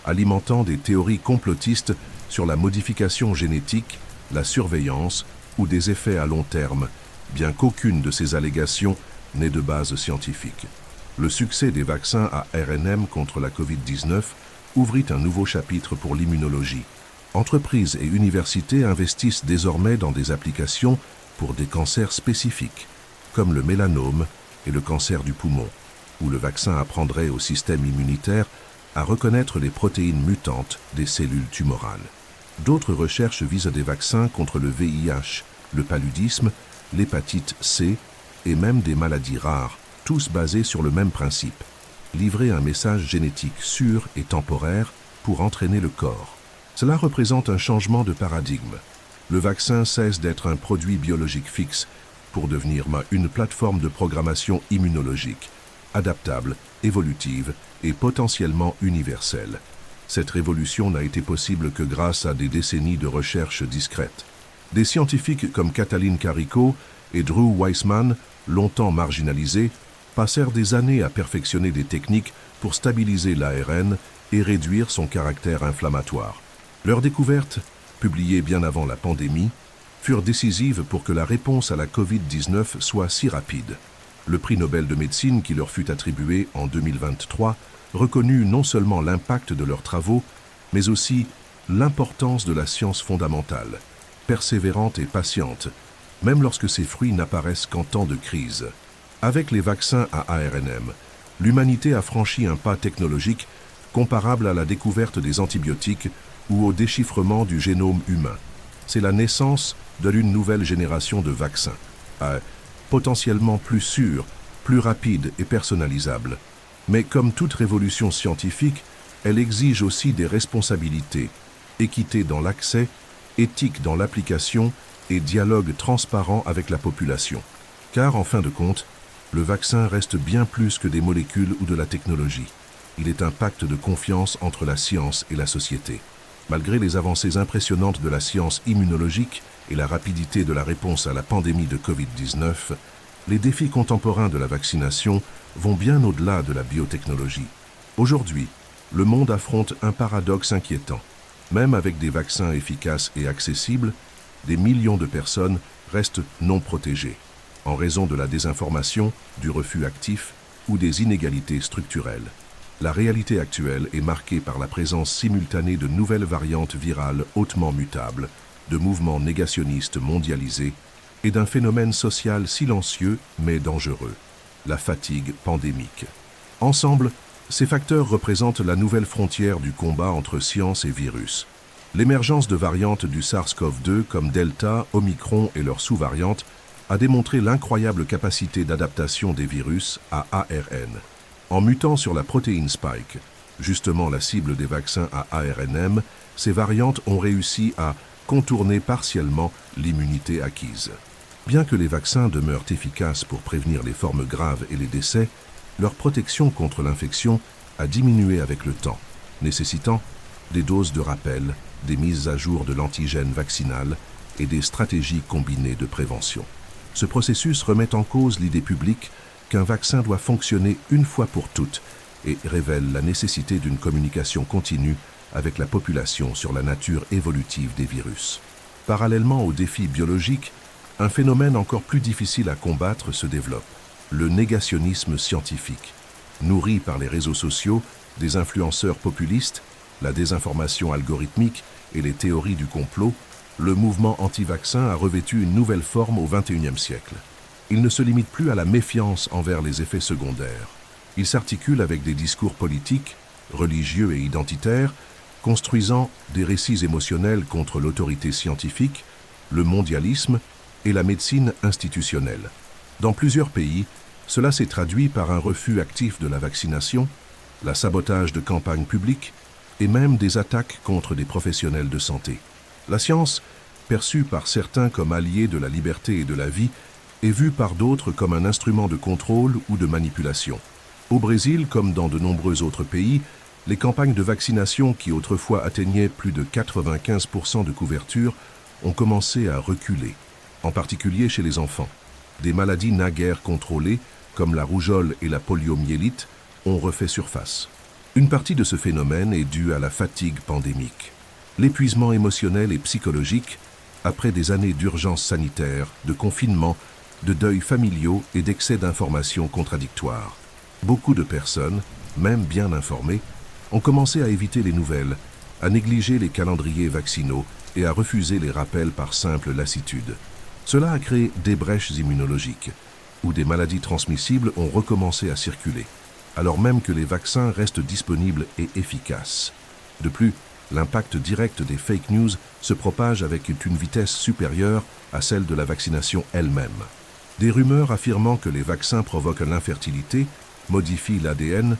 alimentant des théories complotistes sur la modification génétique, la surveillance ou des effets à long terme, bien qu'aucune de ces allégations n'ait de base scientifique. Le succès des vaccins à ARNM contre la COVID-19 ouvrit un nouveau chapitre pour l'immunologie. Entreprises et universités investissent désormais dans des applications pour des cancers spécifiques, comme le mélanome et le cancer du poumon, où le vaccin apprendrait au système immunitaire à reconnaître les protéines mutantes des cellules tumorales. D'autres recherches visent des vaccins contre le VIH, le paludisme, l'hépatite C et même des maladies rares, tous basés sur le même principe: livrer un message génétique sûr et temporaire pour entraîner le corps. Cela représente un changement de paradigme. Le vaccin cesse d'être un produit biologique fixe pour devenir une plateforme de programmation immunologique, adaptable, évolutive et potentiellement universelle. Cette révolution n'a été possible que grâce à des décennies de recherche discrètes. Des scientifiques comme Katalin Karikó et Drew Weissman, longtemps marginalisés, passèrent des années à perfectionner des techniques pour stabiliser l'ARN et réduire son caractère inflammatoire. Leurs découvertes, publiées bien avant la pandémie, furent décisives pour que la réponse à la COVID-19 soit si rapide. Le prix Nobel de médecine qui leur fut attribué en 2023 reconnut non seulement l'impact de leurs travaux, mais aussi l'importance de la science fondamentale. persévérante et patiente, même lorsque ses fruits n'apparaissent qu'en temps de crise. Avec les vaccins à ARNM, l'humanité a franchi un pas technologique comparable à la découverte des antibiotiques ou au déchiffrement du génome humain. C'est la naissance de l'une nouvelle génération de vaccins, potentiellement plus sûrs, plus rapides et personnalisables. Mais comme toute révolution scientifique, elle exige aussi des responsabilités, équité dans l'accès, éthique dans l'application et dialogue transparent avec la population. Car, en fin de compte, le vaccin reste bien plus que des molécules ou de la technologie. Il est un pacte de confiance entre la science et la société. Malgré les avancées impressionnantes de la science immunologique et la rapidité de la réponse à la pandémie de Covid-19, les défis contemporains de la vaccination vont bien au-delà de la biotechnologie. Aujourd'hui, le monde affronte un paradoxe inquiétant. Même avec des vaccins efficaces et accessibles, des millions de personnes restent non protégées, en raison de la désinformation, du refus actif ou des inégalités structurelles. La réalité actuelle est marquée par la présence simultanée de nouvelles variantes virales hautement mutables, de mouvements négationnistes mondialisés et d'un phénomène social silencieux mais dangereux, la fatigue pandémique. Ensemble, ces facteurs représentent la nouvelle frontière du combat entre science et virus. L'émergence de variantes du SARS-CoV-2 comme Delta, Omicron et leurs sous-variantes a démontré l'incroyable capacité d'adaptation des virus à ARN. En mutant sur la protéine Spike, justement la cible des vaccins à ARNM, ces variantes ont réussi à contourner partiellement l'immunité acquise. Bien que les vaccins demeurent efficaces pour prévenir les formes graves et les décès, leur protection contre l'infection a diminué avec le temps, nécessitant des doses de rappel, des mises à jour de l'antigène vaccinal et des stratégies combinées de prévention. Ce processus remet en cause l'idée publique qu'un vaccin doit fonctionner une fois pour toutes et révèle la nécessité d'une communication continue avec la population sur la nature évolutive des virus. Parallèlement aux défis biologiques, un phénomène encore plus difficile à combattre se développe, le négationnisme scientifique. Nourri par les réseaux sociaux, des influenceurs populistes, la désinformation algorithmique et les théories du complot, le mouvement anti-vaccin a revêtu une nouvelle forme au XXIe siècle. Il ne se limite plus à la méfiance envers les effets secondaires. Il s'articule avec des discours politiques, religieux et identitaires, construisant des récits émotionnels contre l'autorité scientifique, le mondialisme et la médecine institutionnelle. Dans plusieurs pays, cela s'est traduit par un refus actif de la vaccination, la sabotage de campagnes publiques et même des attaques contre des professionnels de santé. La science, perçue par certains comme alliée de la liberté et de la vie, est vue par d'autres comme un instrument de contrôle ou de manipulation. Au Brésil, comme dans de nombreux autres pays, les campagnes de vaccination qui autrefois atteignaient plus de 95% de couverture ont commencé à reculer, en particulier chez les enfants. Des maladies naguère contrôlées, comme la rougeole et la poliomyélite, ont refait surface. Une partie de ce phénomène est due à la fatigue pandémique. L'épuisement émotionnel et psychologique, après des années d'urgence sanitaire, de confinement, de deuils familiaux et d'excès d'informations contradictoires. Beaucoup de personnes, même bien informées, ont commencé à éviter les nouvelles, à négliger les calendriers vaccinaux et à refuser les rappels par simple lassitude. Cela a créé des brèches immunologiques, où des maladies transmissibles ont recommencé à circuler, alors même que les vaccins restent disponibles et efficaces. De plus, l'impact direct des fake news se propage avec une vitesse supérieure à celle de la vaccination elle-même. Des rumeurs affirmant que les vaccins provoquent l'infertilité, modifient l'ADN,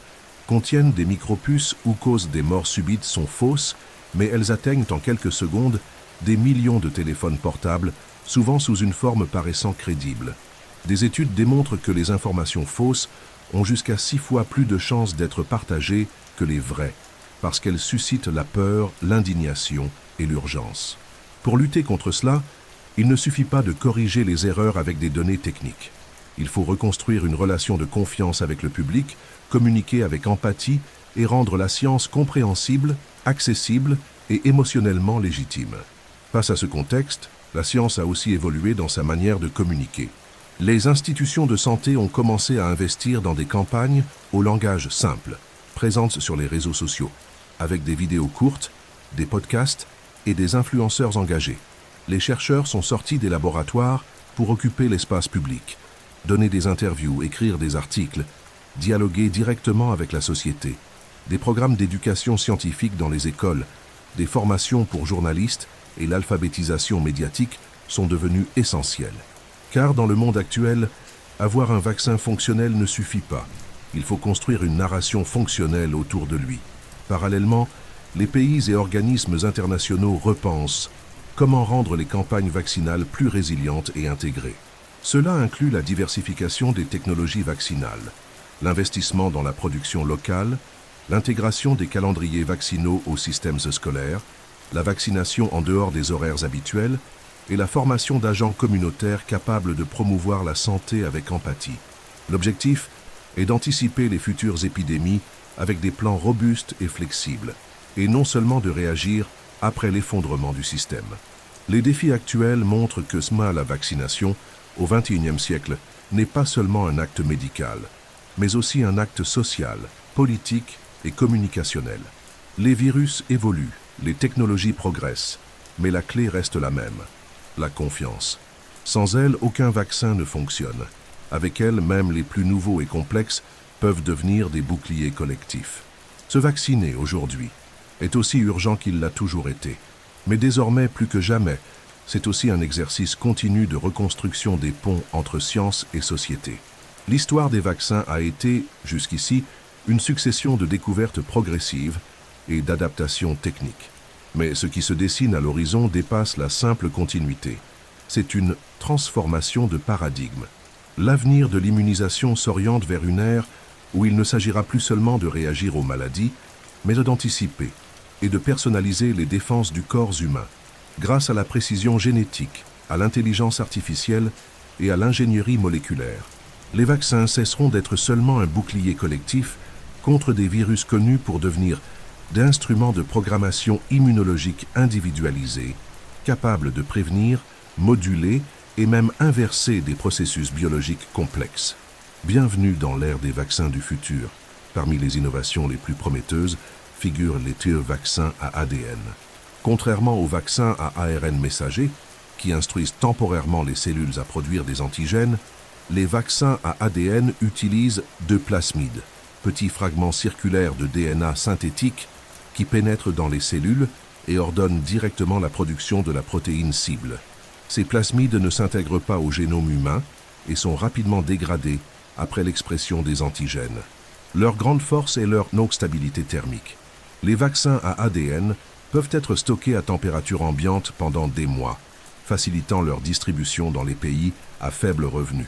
contiennent des micropuces ou causent des morts subites sont fausses, mais elles atteignent en quelques secondes des millions de téléphones portables, souvent sous une forme paraissant crédible. Des études démontrent que les informations fausses ont jusqu'à 6 fois plus de chances d'être partagées que les vraies, parce qu'elles suscitent la peur, l'indignation et l'urgence. Pour lutter contre cela, il ne suffit pas de corriger les erreurs avec des données techniques. Il faut reconstruire une relation de confiance avec le public, communiquer avec empathie et rendre la science compréhensible, accessible et émotionnellement légitime. Face à ce contexte, la science a aussi évolué dans sa manière de communiquer. Les institutions de santé ont commencé à investir dans des campagnes au langage simple, présentes sur les réseaux sociaux, avec des vidéos courtes, des podcasts et des influenceurs engagés. Les chercheurs sont sortis des laboratoires pour occuper l'espace public, donner des interviews, écrire des articles, dialoguer directement avec la société. Des programmes d'éducation scientifique dans les écoles, des formations pour journalistes et l'alphabétisation médiatique sont devenus essentiels. Car dans le monde actuel, avoir un vaccin fonctionnel ne suffit pas. Il faut construire une narration fonctionnelle autour de lui. Parallèlement, les pays et organismes internationaux repensent comment rendre les campagnes vaccinales plus résilientes et intégrées. Cela inclut la diversification des technologies vaccinales, l'investissement dans la production locale, l'intégration des calendriers vaccinaux aux systèmes scolaires, la vaccination en dehors des horaires habituels et la formation d'agents communautaires capables de promouvoir la santé avec empathie. L'objectif est d'anticiper les futures épidémies avec des plans robustes et flexibles, et non seulement de réagir après l'effondrement du système. Les défis actuels montrent que la vaccination, au XXIe siècle, n'est pas seulement un acte médical, mais aussi un acte social, politique et communicationnel. Les virus évoluent, les technologies progressent, mais la clé reste la même, la confiance. Sans elle, aucun vaccin ne fonctionne. Avec elle, même les plus nouveaux et complexes peuvent devenir des boucliers collectifs. Se vacciner aujourd'hui est aussi urgent qu'il l'a toujours été. Mais désormais, plus que jamais, c'est aussi un exercice continu de reconstruction des ponts entre science et société. L'histoire des vaccins a été, jusqu'ici, une succession de découvertes progressives et d'adaptations techniques. Mais ce qui se dessine à l'horizon dépasse la simple continuité. C'est une transformation de paradigme. L'avenir de l'immunisation s'oriente vers une ère où il ne s'agira plus seulement de réagir aux maladies, mais d'anticiper et de personnaliser les défenses du corps humain, grâce à la précision génétique, à l'intelligence artificielle et à l'ingénierie moléculaire. Les vaccins cesseront d'être seulement un bouclier collectif contre des virus connus pour devenir d'instruments de programmation immunologique individualisés, capables de prévenir, moduler et même inverser des processus biologiques complexes. Bienvenue dans l'ère des vaccins du futur. Parmi les innovations les plus prometteuses figurent les vaccins à ADN. Contrairement aux vaccins à ARN messager, qui instruisent temporairement les cellules à produire des antigènes, les vaccins à ADN utilisent deux plasmides, petits fragments circulaires de DNA synthétique qui pénètrent dans les cellules et ordonnent directement la production de la protéine cible. Ces plasmides ne s'intègrent pas au génome humain et sont rapidement dégradés après l'expression des antigènes. Leur grande force est leur non-stabilité thermique. Les vaccins à ADN peuvent être stockés à température ambiante pendant des mois, facilitant leur distribution dans les pays à faible revenu.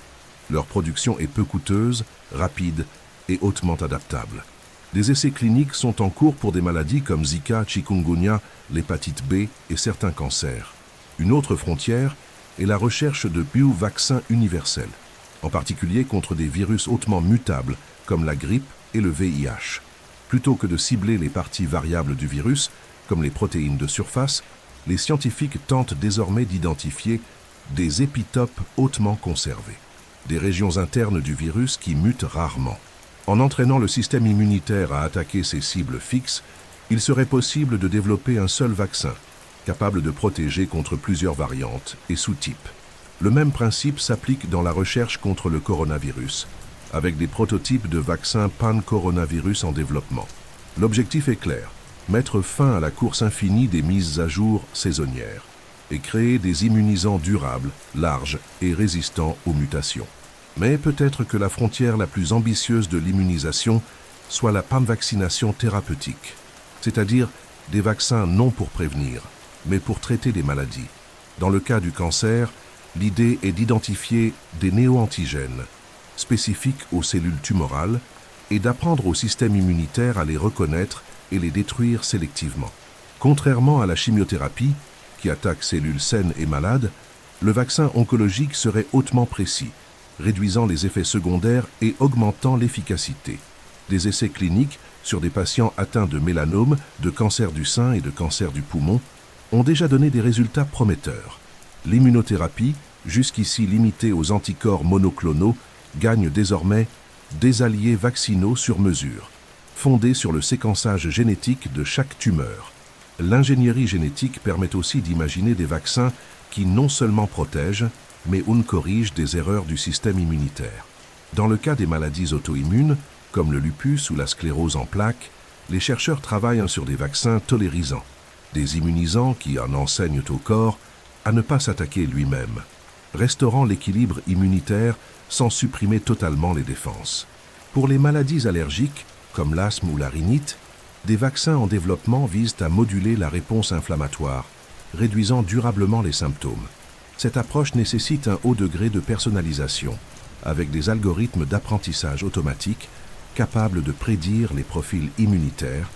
Leur production est peu coûteuse, rapide et hautement adaptable. Des essais cliniques sont en cours pour des maladies comme Zika, chikungunya, l'hépatite B et certains cancers. Une autre frontière est la recherche de bio-vaccins universels, en particulier contre des virus hautement mutables comme la grippe et le VIH. Plutôt que de cibler les parties variables du virus, comme les protéines de surface, les scientifiques tentent désormais d'identifier des épitopes hautement conservés, des régions internes du virus qui mutent rarement. En entraînant le système immunitaire à attaquer ces cibles fixes, il serait possible de développer un seul vaccin, capable de protéger contre plusieurs variantes et sous-types. Le même principe s'applique dans la recherche contre le coronavirus, avec des prototypes de vaccins pan-coronavirus en développement. L'objectif est clair, mettre fin à la course infinie des mises à jour saisonnières et créer des immunisants durables, larges et résistants aux mutations. Mais peut-être que la frontière la plus ambitieuse de l'immunisation soit la panvaccination thérapeutique, c'est-à-dire des vaccins non pour prévenir, mais pour traiter des maladies. Dans le cas du cancer, l'idée est d'identifier des néoantigènes spécifiques aux cellules tumorales et d'apprendre au système immunitaire à les reconnaître et les détruire sélectivement. Contrairement à la chimiothérapie, qui attaque cellules saines et malades, le vaccin oncologique serait hautement précis, réduisant les effets secondaires et augmentant l'efficacité. Des essais cliniques sur des patients atteints de mélanome, de cancer du sein et de cancer du poumon ont déjà donné des résultats prometteurs. L'immunothérapie, jusqu'ici limitée aux anticorps monoclonaux, gagne désormais des alliés vaccinaux sur mesure, fondés sur le séquençage génétique de chaque tumeur. L'ingénierie génétique permet aussi d'imaginer des vaccins qui non seulement protègent, mais corrigent des erreurs du système immunitaire. Dans le cas des maladies auto-immunes, comme le lupus ou la sclérose en plaques, les chercheurs travaillent sur des vaccins tolérisants, des immunisants qui en enseignent au corps à ne pas s'attaquer lui-même, restaurant l'équilibre immunitaire sans supprimer totalement les défenses. Pour les maladies allergiques, comme l'asthme ou la rhinite, des vaccins en développement visent à moduler la réponse inflammatoire, réduisant durablement les symptômes. Cette approche nécessite un haut degré de personnalisation, avec des algorithmes d'apprentissage automatique capables de prédire les profils immunitaires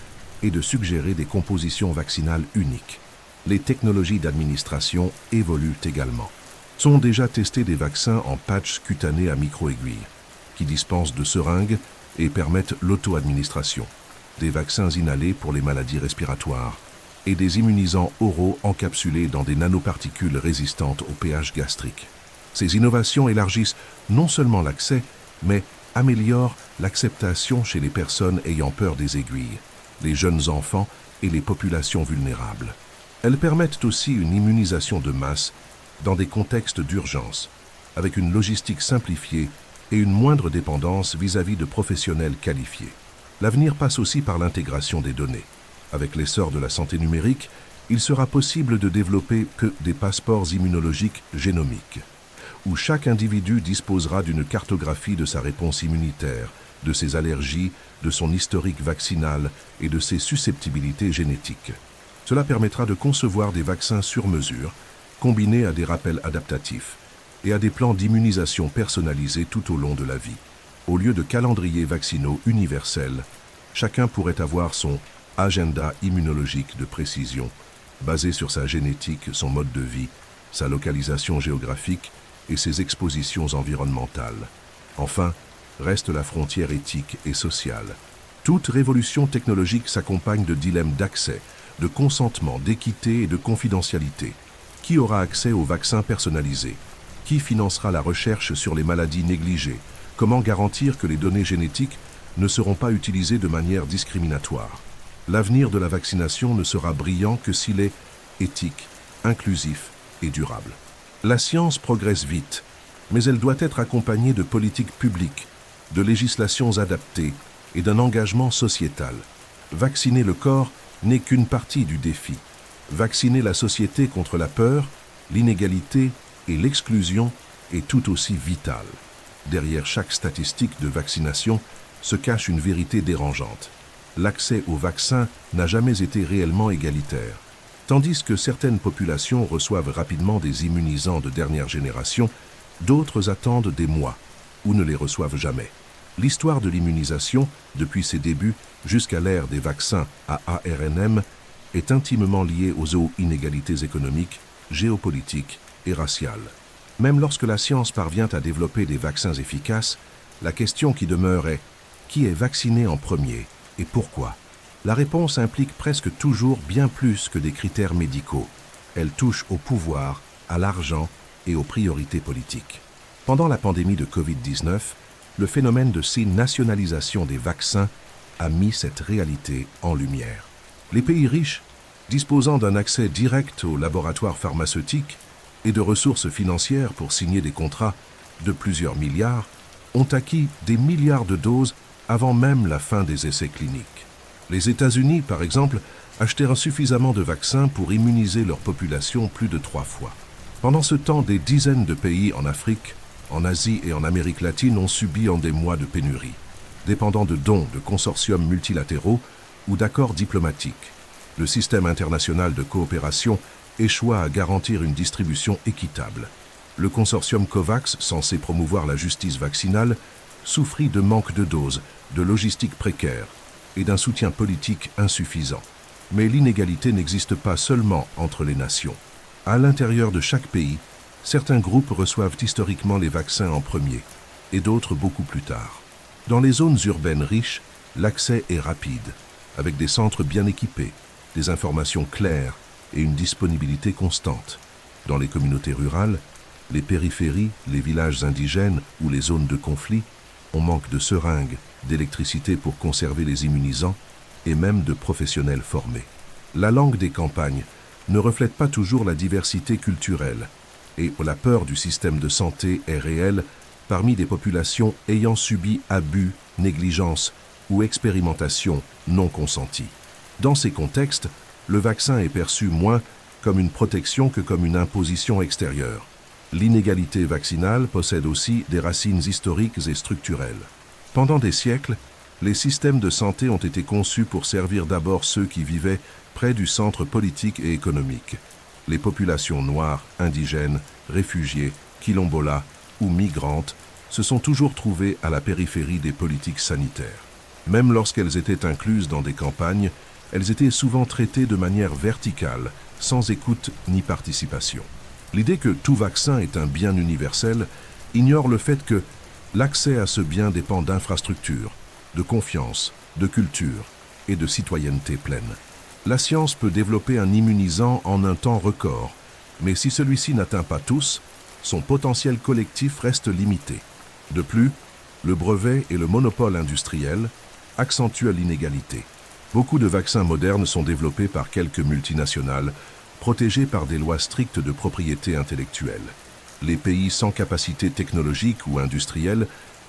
et de suggérer des compositions vaccinales uniques. Les technologies d'administration évoluent également. Sont déjà testés des vaccins en patch cutané à micro-aiguilles, qui dispensent de seringues et permettent l'auto-administration, des vaccins inhalés pour les maladies respiratoires et des immunisants oraux encapsulés dans des nanoparticules résistantes au pH gastrique. Ces innovations élargissent non seulement l'accès, mais améliorent l'acceptation chez les personnes ayant peur des aiguilles, les jeunes enfants et les populations vulnérables. Elles permettent aussi une immunisation de masse dans des contextes d'urgence, avec une logistique simplifiée et une moindre dépendance vis-à-vis de professionnels qualifiés. L'avenir passe aussi par l'intégration des données. Avec l'essor de la santé numérique, il sera possible de développer des passeports immunologiques génomiques, où chaque individu disposera d'une cartographie de sa réponse immunitaire, de ses allergies, de son historique vaccinal et de ses susceptibilités génétiques. Cela permettra de concevoir des vaccins sur mesure, combinés à des rappels adaptatifs et à des plans d'immunisation personnalisés tout au long de la vie. Au lieu de calendriers vaccinaux universels, chacun pourrait avoir son agenda immunologique de précision, basé sur sa génétique, son mode de vie, sa localisation géographique et ses expositions environnementales. Enfin, reste la frontière éthique et sociale. Toute révolution technologique s'accompagne de dilemmes d'accès, de consentement, d'équité et de confidentialité. Qui aura accès aux vaccins personnalisés? Qui financera la recherche sur les maladies négligées? Comment garantir que les données génétiques ne seront pas utilisées de manière discriminatoire? L'avenir de la vaccination ne sera brillant que s'il est éthique, inclusif et durable. La science progresse vite, mais elle doit être accompagnée de politiques publiques, de législations adaptées et d'un engagement sociétal. Vacciner le corps n'est qu'une partie du défi. Vacciner la société contre la peur, l'inégalité et l'exclusion est tout aussi vital. Derrière chaque statistique de vaccination se cache une vérité dérangeante. L'accès aux vaccins n'a jamais été réellement égalitaire. Tandis que certaines populations reçoivent rapidement des immunisants de dernière génération, d'autres attendent des mois ou ne les reçoivent jamais. L'histoire de l'immunisation, depuis ses débuts jusqu'à l'ère des vaccins à ARNM, est intimement liée aux inégalités économiques, géopolitiques et raciales. Même lorsque la science parvient à développer des vaccins efficaces, la question qui demeure est « qui est vacciné en premier et pourquoi ?» La réponse implique presque toujours bien plus que des critères médicaux. Elle touche au pouvoir, à l'argent et aux priorités politiques. Pendant la pandémie de Covid-19, le phénomène de nationalisation des vaccins a mis cette réalité en lumière. Les pays riches, disposant d'un accès direct aux laboratoires pharmaceutiques et de ressources financières pour signer des contrats de plusieurs milliards, ont acquis des milliards de doses avant même la fin des essais cliniques. Les États-Unis, par exemple, achetèrent suffisamment de vaccins pour immuniser leur population plus de 3 fois. Pendant ce temps, des dizaines de pays en Afrique, en Asie et en Amérique latine ont subi en des mois de pénurie, dépendant de dons de consortiums multilatéraux ou d'accords diplomatiques. Le système international de coopération échoua à garantir une distribution équitable. Le consortium COVAX, censé promouvoir la justice vaccinale, souffrit de manque de doses, de logistique précaire et d'un soutien politique insuffisant. Mais l'inégalité n'existe pas seulement entre les nations. À l'intérieur de chaque pays, certains groupes reçoivent historiquement les vaccins en premier et d'autres beaucoup plus tard. Dans les zones urbaines riches, l'accès est rapide, avec des centres bien équipés, des informations claires et une disponibilité constante. Dans les communautés rurales, les périphéries, les villages indigènes ou les zones de conflit, on manque de seringues, d'électricité pour conserver les immunisants et même de professionnels formés. La langue des campagnes ne reflètent pas toujours la diversité culturelle, et la peur du système de santé est réelle parmi des populations ayant subi abus, négligence ou expérimentation non consentie. Dans ces contextes, le vaccin est perçu moins comme une protection que comme une imposition extérieure. L'inégalité vaccinale possède aussi des racines historiques et structurelles. Pendant des siècles, les systèmes de santé ont été conçus pour servir d'abord ceux qui vivaient près du centre politique et économique. Les populations noires, indigènes, réfugiées, quilombolas ou migrantes se sont toujours trouvées à la périphérie des politiques sanitaires. Même lorsqu'elles étaient incluses dans des campagnes, elles étaient souvent traitées de manière verticale, sans écoute ni participation. L'idée que tout vaccin est un bien universel ignore le fait que l'accès à ce bien dépend d'infrastructures, de confiance, de culture et de citoyenneté pleine. La science peut développer un immunisant en un temps record, mais si celui-ci n'atteint pas tous, son potentiel collectif reste limité. De plus, le brevet et le monopole industriel accentuent l'inégalité. Beaucoup de vaccins modernes sont développés par quelques multinationales, protégés par des lois strictes de propriété intellectuelle. Les pays sans capacité technologique ou industrielle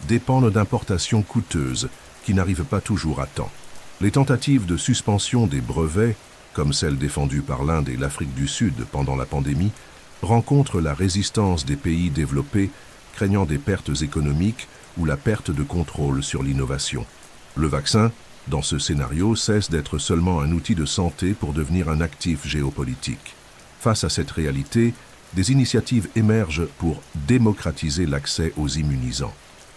dépendent d'importations coûteuses qui n'arrivent pas toujours à temps. Les tentatives de suspension des brevets, comme celles défendues par l'Inde et l'Afrique du Sud pendant la pandémie, rencontrent la résistance des pays développés, craignant des pertes économiques ou la perte de contrôle sur l'innovation. Le vaccin, dans ce scénario, cesse d'être seulement un outil de santé pour devenir un actif géopolitique. Face à cette réalité, des initiatives émergent pour démocratiser l'accès aux immunisants.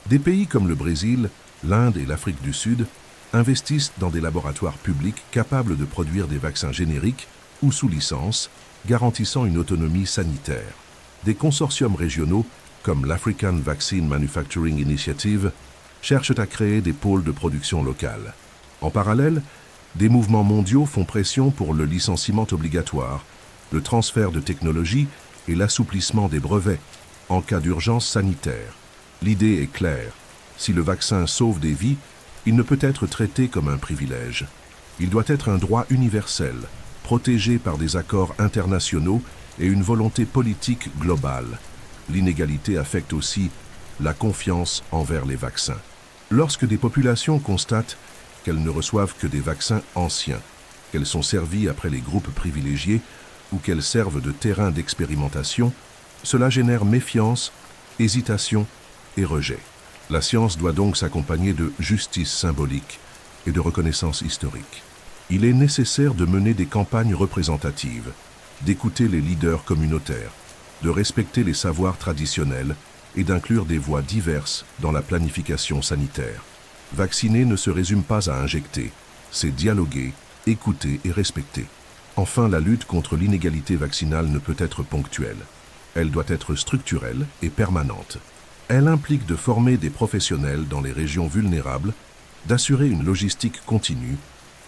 Des pays comme le Brésil, l'Inde et l'Afrique du Sud investissent dans des laboratoires publics capables de produire des vaccins génériques ou sous licence, garantissant une autonomie sanitaire. Des consortiums régionaux, comme l'African Vaccine Manufacturing Initiative, cherchent à créer des pôles de production locale. En parallèle, des mouvements mondiaux font pression pour le licenciement obligatoire, le transfert de technologies et l'assouplissement des brevets en cas d'urgence sanitaire. L'idée est claire. Si le vaccin sauve des vies, il ne peut être traité comme un privilège. Il doit être un droit universel, protégé par des accords internationaux et une volonté politique globale. L'inégalité affecte aussi la confiance envers les vaccins. Lorsque des populations constatent qu'elles ne reçoivent que des vaccins anciens, qu'elles sont servies après les groupes privilégiés ou qu'elles servent de terrain d'expérimentation, cela génère méfiance, hésitation et rejet. La science doit donc s'accompagner de justice symbolique et de reconnaissance historique. Il est nécessaire de mener des campagnes représentatives, d'écouter les leaders communautaires, de respecter les savoirs traditionnels et d'inclure des voix diverses dans la planification sanitaire. Vacciner ne se résume pas à injecter, c'est dialoguer, écouter et respecter. Enfin, la lutte contre l'inégalité vaccinale ne peut être ponctuelle. Elle doit être structurelle et permanente. Elle implique de former des professionnels dans les régions vulnérables, d'assurer une logistique continue,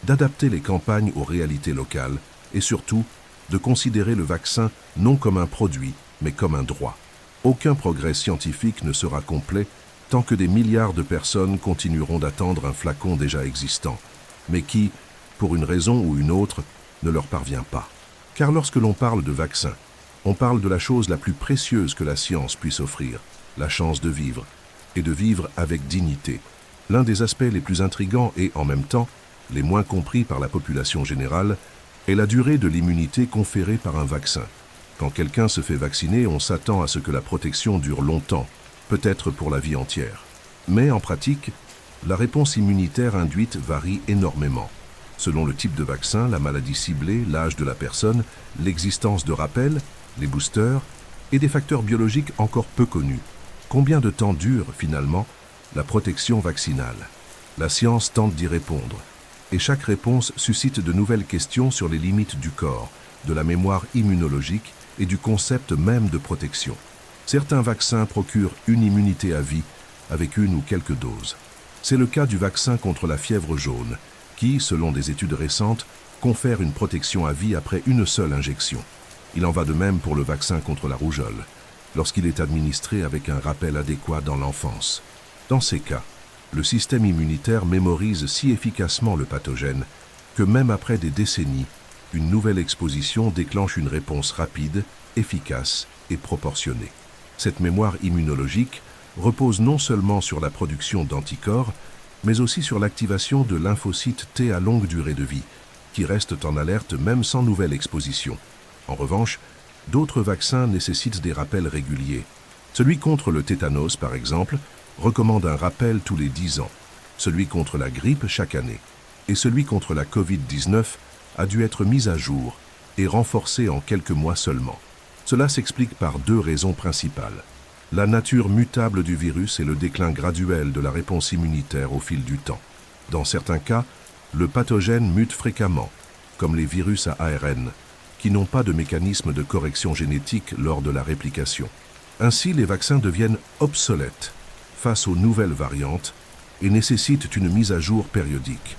d'adapter les campagnes aux réalités locales et surtout de considérer le vaccin non comme un produit, mais comme un droit. Aucun progrès scientifique ne sera complet tant que des milliards de personnes continueront d'attendre un flacon déjà existant, mais qui, pour une raison ou une autre, ne leur parvient pas. Car lorsque l'on parle de vaccin, on parle de la chose la plus précieuse que la science puisse offrir, la chance de vivre, et de vivre avec dignité. L'un des aspects les plus intrigants et, en même temps, les moins compris par la population générale, est la durée de l'immunité conférée par un vaccin. Quand quelqu'un se fait vacciner, on s'attend à ce que la protection dure longtemps, peut-être pour la vie entière. Mais en pratique, la réponse immunitaire induite varie énormément. Selon le type de vaccin, la maladie ciblée, l'âge de la personne, l'existence de rappels, les boosters et des facteurs biologiques encore peu connus. Combien de temps dure, finalement, la protection vaccinale? La science tente d'y répondre. Et chaque réponse suscite de nouvelles questions sur les limites du corps, de la mémoire immunologique et du concept même de protection. Certains vaccins procurent une immunité à vie avec une ou quelques doses. C'est le cas du vaccin contre la fièvre jaune, qui, selon des études récentes, confère une protection à vie après une seule injection. Il en va de même pour le vaccin contre la rougeole, lorsqu'il est administré avec un rappel adéquat dans l'enfance. Dans ces cas, le système immunitaire mémorise si efficacement le pathogène que même après des décennies, Une nouvelle exposition déclenche une réponse rapide, efficace et proportionnée. Cette mémoire immunologique repose non seulement sur la production d'anticorps, mais aussi sur l'activation de lymphocytes T à longue durée de vie, qui restent en alerte même sans nouvelle exposition. En revanche, d'autres vaccins nécessitent des rappels réguliers. Celui contre le tétanos, par exemple, recommande un rappel tous les 10 ans, celui contre la grippe chaque année, et celui contre la Covid-19 a dû être mis à jour et renforcé en quelques mois seulement. Cela s'explique par deux raisons principales. La nature mutable du virus et le déclin graduel de la réponse immunitaire au fil du temps. Dans certains cas, le pathogène mute fréquemment, comme les virus à ARN, qui n'ont pas de mécanisme de correction génétique lors de la réplication. Ainsi, les vaccins deviennent obsolètes face aux nouvelles variantes et nécessitent une mise à jour périodique.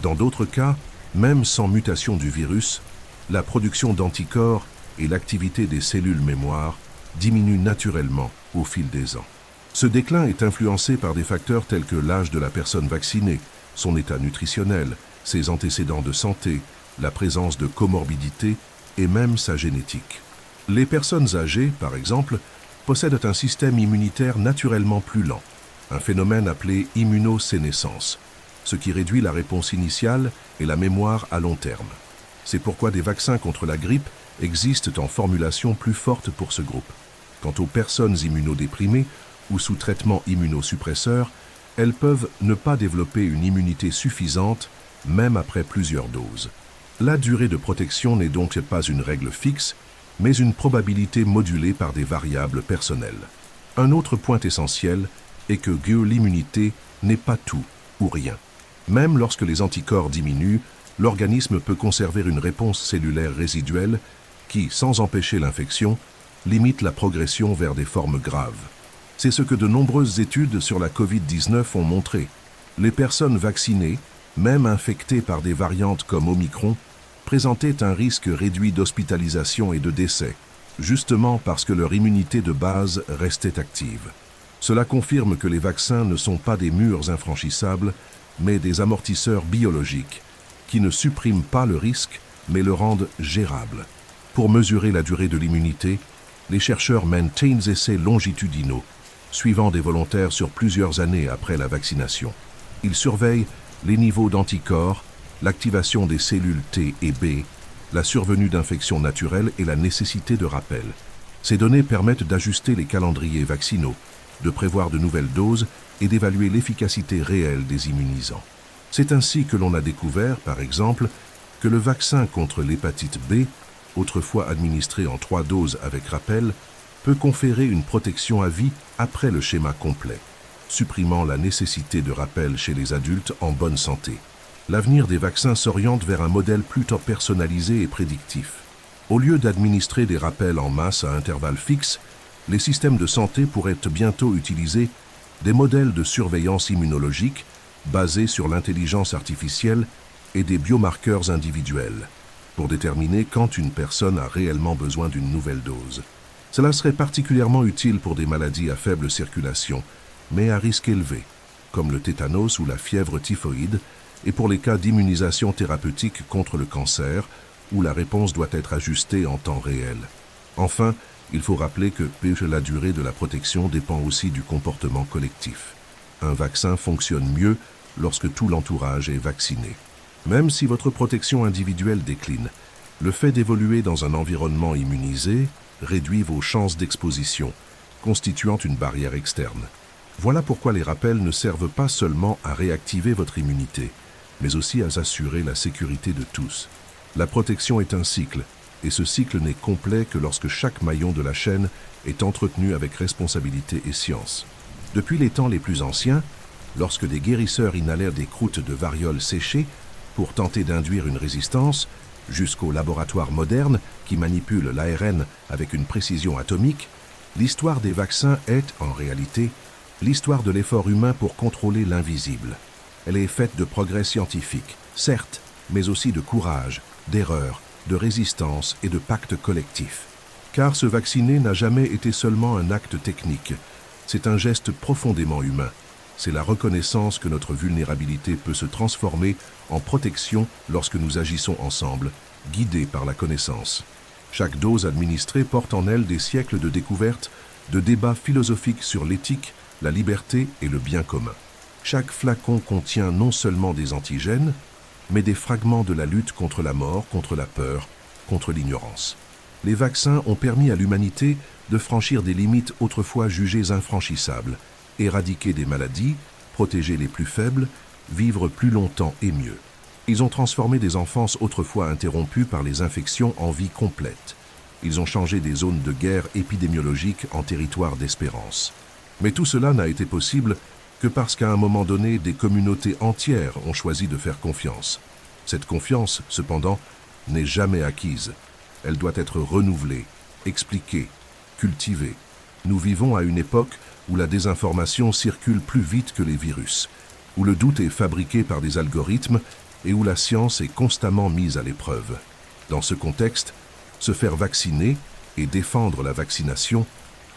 Dans d'autres cas, même sans mutation du virus, la production d'anticorps et l'activité des cellules mémoire diminuent naturellement au fil des ans. Ce déclin est influencé par des facteurs tels que l'âge de la personne vaccinée, son état nutritionnel, ses antécédents de santé, la présence de comorbidités et même sa génétique. Les personnes âgées, par exemple, possèdent un système immunitaire naturellement plus lent, un phénomène appelé immunosénescence, ce qui réduit la réponse initiale et la mémoire à long terme. C'est pourquoi des vaccins contre la grippe existent en formulation plus forte pour ce groupe. Quant aux personnes immunodéprimées ou sous traitement immunosuppresseur, elles peuvent ne pas développer une immunité suffisante, même après plusieurs doses. La durée de protection n'est donc pas une règle fixe, mais une probabilité modulée par des variables personnelles. Un autre point essentiel est que l'immunité n'est pas tout ou rien. Même lorsque les anticorps diminuent, l'organisme peut conserver une réponse cellulaire résiduelle qui, sans empêcher l'infection, limite la progression vers des formes graves. C'est ce que de nombreuses études sur la Covid-19 ont montré. Les personnes vaccinées, même infectées par des variantes comme Omicron, présentaient un risque réduit d'hospitalisation et de décès, justement parce que leur immunité de base restait active. Cela confirme que les vaccins ne sont pas des murs infranchissables, mais des amortisseurs biologiques, qui ne suppriment pas le risque, mais le rendent gérable. Pour mesurer la durée de l'immunité, les chercheurs mènent des essais longitudinaux, suivant des volontaires sur plusieurs années après la vaccination. Ils surveillent les niveaux d'anticorps, l'activation des cellules T et B, la survenue d'infections naturelles et la nécessité de rappel. Ces données permettent d'ajuster les calendriers vaccinaux, de prévoir de nouvelles doses et d'évaluer l'efficacité réelle des immunisants. C'est ainsi que l'on a découvert, par exemple, que le vaccin contre l'hépatite B, autrefois administré en 3 doses avec rappel, peut conférer une protection à vie après le schéma complet, supprimant la nécessité de rappel chez les adultes en bonne santé. L'avenir des vaccins s'oriente vers un modèle plutôt personnalisé et prédictif. Au lieu d'administrer des rappels en masse à intervalles fixes, les systèmes de santé pourraient bientôt utiliser des modèles de surveillance immunologique basés sur l'intelligence artificielle et des biomarqueurs individuels pour déterminer quand une personne a réellement besoin d'une nouvelle dose. Cela serait particulièrement utile pour des maladies à faible circulation, mais à risque élevé, comme le tétanos ou la fièvre typhoïde, et pour les cas d'immunisation thérapeutique contre le cancer, où la réponse doit être ajustée en temps réel. Enfin, il faut rappeler que la durée de la protection dépend aussi du comportement collectif. Un vaccin fonctionne mieux lorsque tout l'entourage est vacciné. Même si votre protection individuelle décline, le fait d'évoluer dans un environnement immunisé réduit vos chances d'exposition, constituant une barrière externe. Voilà pourquoi les rappels ne servent pas seulement à réactiver votre immunité, mais aussi à assurer la sécurité de tous. La protection est un cycle, et ce cycle n'est complet que lorsque chaque maillon de la chaîne est entretenu avec responsabilité et science. Depuis les temps les plus anciens, lorsque des guérisseurs inhalèrent des croûtes de variole séchées pour tenter d'induire une résistance, jusqu'aux laboratoires modernes qui manipulent l'ARN avec une précision atomique, l'histoire des vaccins est, en réalité, l'histoire de l'effort humain pour contrôler l'invisible. Elle est faite de progrès scientifiques, certes, mais aussi de courage, d'erreurs, de résistance et de pactes collectifs. Car se vacciner n'a jamais été seulement un acte technique, c'est un geste profondément humain. C'est la reconnaissance que notre vulnérabilité peut se transformer en protection lorsque nous agissons ensemble, guidées par la connaissance. Chaque dose administrée porte en elle des siècles de découvertes, de débats philosophiques sur l'éthique, la liberté et le bien commun. Chaque flacon contient non seulement des antigènes, mais des fragments de la lutte contre la mort, contre la peur, contre l'ignorance. Les vaccins ont permis à l'humanité de franchir des limites autrefois jugées infranchissables, éradiquer des maladies, protéger les plus faibles, vivre plus longtemps et mieux. Ils ont transformé des enfances autrefois interrompues par les infections en vie complète. Ils ont changé des zones de guerre épidémiologique en territoires d'espérance. Mais tout cela n'a été possible que parce qu'à un moment donné, des communautés entières ont choisi de faire confiance. Cette confiance, cependant, n'est jamais acquise. Elle doit être renouvelée, expliquée, cultivée. Nous vivons à une époque où la désinformation circule plus vite que les virus, où le doute est fabriqué par des algorithmes et où la science est constamment mise à l'épreuve. Dans ce contexte, se faire vacciner et défendre la vaccination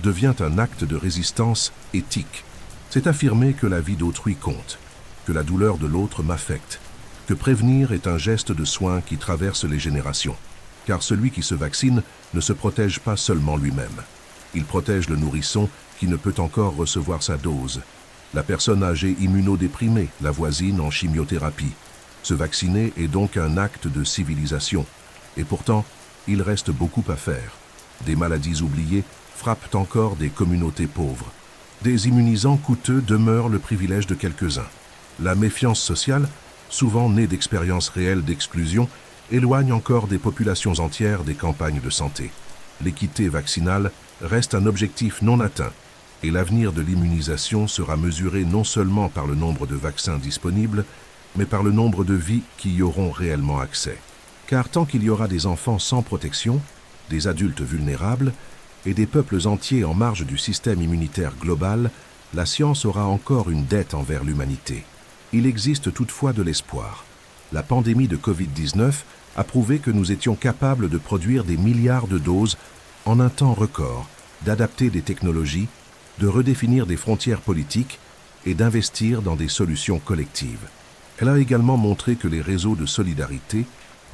devient un acte de résistance éthique. C'est affirmer que la vie d'autrui compte, que la douleur de l'autre m'affecte, que prévenir est un geste de soin qui traverse les générations. Car celui qui se vaccine ne se protège pas seulement lui-même. Il protège le nourrisson qui ne peut encore recevoir sa dose, la personne âgée immunodéprimée, la voisine en chimiothérapie. Se vacciner est donc un acte de civilisation. Et pourtant, il reste beaucoup à faire. Des maladies oubliées frappent encore des communautés pauvres. Des immunisants coûteux demeurent le privilège de quelques-uns. La méfiance sociale, souvent née d'expériences réelles d'exclusion, éloigne encore des populations entières des campagnes de santé. L'équité vaccinale reste un objectif non atteint, et l'avenir de l'immunisation sera mesuré non seulement par le nombre de vaccins disponibles, mais par le nombre de vies qui y auront réellement accès. Car tant qu'il y aura des enfants sans protection, des adultes vulnérables et des peuples entiers en marge du système immunitaire global, la science aura encore une dette envers l'humanité. Il existe toutefois de l'espoir. La pandémie de Covid-19 a prouvé que nous étions capables de produire des milliards de doses en un temps record, d'adapter des technologies, de redéfinir des frontières politiques et d'investir dans des solutions collectives. Elle a également montré que les réseaux de solidarité,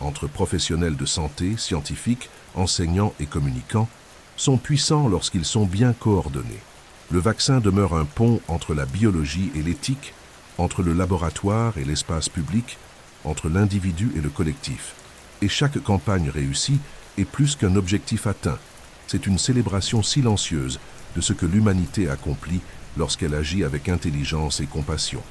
entre professionnels de santé, scientifiques, enseignants et communicants, sont puissants lorsqu'ils sont bien coordonnés. Le vaccin demeure un pont entre la biologie et l'éthique, entre le laboratoire et l'espace public, entre l'individu et le collectif. Et chaque campagne réussie est plus qu'un objectif atteint. C'est une célébration silencieuse de ce que l'humanité accomplit lorsqu'elle agit avec intelligence et compassion.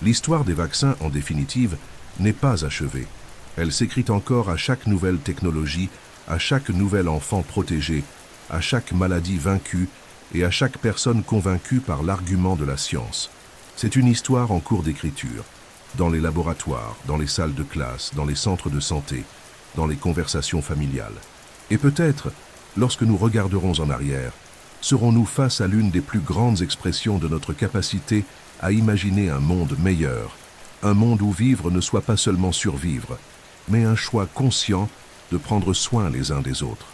L'histoire des vaccins, en définitive, n'est pas achevée. Elle s'écrit encore à chaque nouvelle technologie, à chaque nouvel enfant protégé, à chaque maladie vaincue et à chaque personne convaincue par l'argument de la science. C'est une histoire en cours d'écriture, dans les laboratoires, dans les salles de classe, dans les centres de santé, dans les conversations familiales. Et peut-être, lorsque nous regarderons en arrière, serons-nous face à l'une des plus grandes expressions de notre capacité à imaginer un monde meilleur, un monde où vivre ne soit pas seulement survivre, mais un choix conscient de prendre soin les uns des autres.